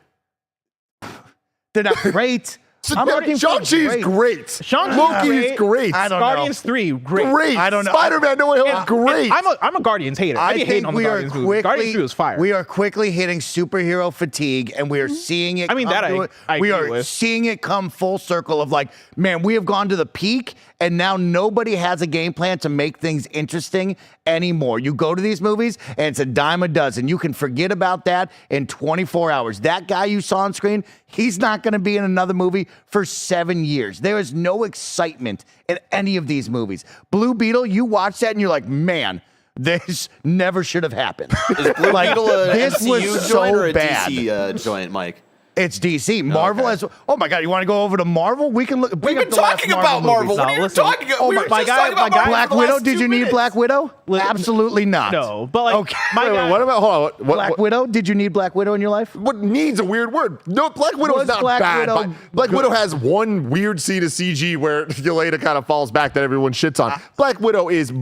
They're not great. I'm looking for Shang-Chi is great. Shang-Chi's Loki great. is great. I don't know. Guardians 3, great. Great. I don't know. Spider-Man No Way Home is great. I'm a Guardians hater. I be hating on the Guardians movie. Guardians 3 was fire. We are quickly hitting superhero fatigue, and we are seeing it. I mean, come that to I- it. I we agree are with. seeing it come full circle of like, man, we have gone to the peak, and now nobody has a game plan to make things interesting anymore. You go to these movies, and it's a dime a dozen. You can forget about that in 24 hours. That guy you saw on screen, he's not going to be in another movie for 7 years. There is no excitement in any of these movies. Blue Beetle, you watch that, and you're like, man, this never should have happened. Is Blue Like, Beetle a this MCU was joint so or a bad. DC joint, Mike? It's DC. Marvel Okay. has. Oh my God! You want to go over to Marvel? We can look. We've been talking about Marvel. What are you listen. talking about? Oh, We were my just guy- talking about my guy- Marvel Black for the Widow. last Did 2 you need minutes. Black Widow? Absolutely not. No, but like Okay. my Wait, guy, what about? Hold on. What, Black what, Widow. Did you need Black Widow in your life? what needs a weird word? No, Black Widow Was is not Black bad. Widow Black good? Widow has one weird scene of CG where Yelena kind of falls back that everyone shits on. Black Widow is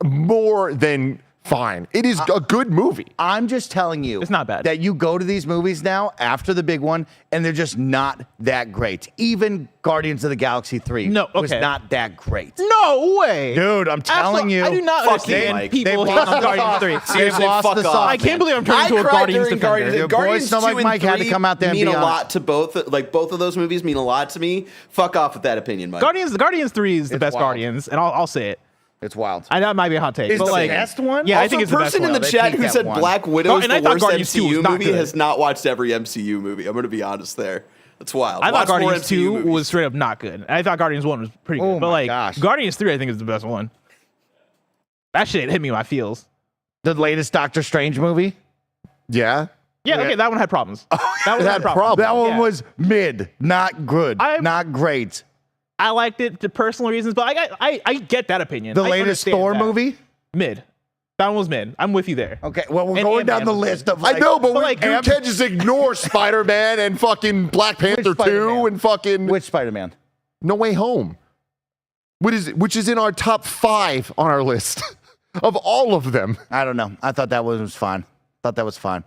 more than fine. It is a good movie. I'm just telling you, It's not bad. That you go to these movies now after the big one, and they're just not that great. Even Guardians of the Galaxy 3 No, was okay. not that great. no way, Dude, I'm telling you, I do not Fuck you, understand Mike. people They've hating on lost Guardians the 3. Seriously, lost fuck the off. sauce. I can't believe I'm turning I into a cried Guardians during defender. Guardians. Your boy Guardians Stomach 2 and Mike had to 3 come out there and mean be a honest. lot to both. Like both of those movies mean a lot to me. Fuck off with that opinion, Mike. Guardians 3 is the It's best wild. Guardians, and I'll say it. It's wild. I know it might be a hot take, Is but the like best one? Yeah, I Also, think it's the best person in one. the They chat peaked who at said one. Black Widow is And the I thought worst Guardians 2 was MCU not movie good. has not watched every MCU movie. I'm going to be honest there. That's wild. I Watch thought more Guardians MCU 2 movies. was straight up not good. I thought Guardians 1 was pretty good, Oh but my like gosh. Guardians 3, I think is the best one. That shit hit me in my feels. The latest Doctor Strange movie. Yeah. Yeah, okay, that one had problems. That one It had had problems. That one Yeah. was mid, not good, not great. I liked it for personal reasons, but I get that opinion. The I latest understand Thor that. movie. Mid. That one was mid. I'm with you there. Okay, well, we're And going down the Ant-Man. list of. I Like, know, but we like, you can't just ignore Spider-Man and fucking Black Panther 2 Spider-Man? and fucking Which Spider-Man? No Way Home. Which is in our top 5 on our list of all of them. I don't know. I thought that one was fine. Thought that was fine.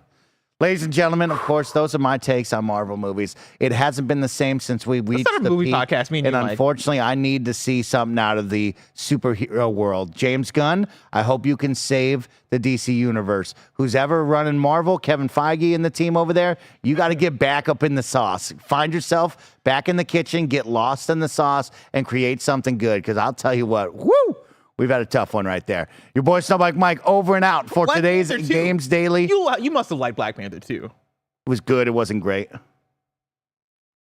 Ladies and gentlemen, of course, those are my takes on Marvel movies. It hasn't been the same since we reached not a the movie peak, podcast, me and you, Mike. unfortunately, I need to see something out of the superhero world. James Gunn, I hope you can save the DC universe. Who's ever running Marvel, Kevin Feige and the team over there, you got to get back up in the sauce. Find yourself back in the kitchen, get lost in the sauce, and create something good. Because I'll tell you what, woo! We've had a tough one right there. Your boy Snowbike Mike over and out for Black today's Panther 2. Games Daily. You must have liked Black Panther too. It was good. It wasn't great. It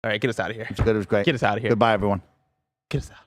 All right, get us out of here. was good. It was great. Get us out of here. Goodbye, everyone. Get us out.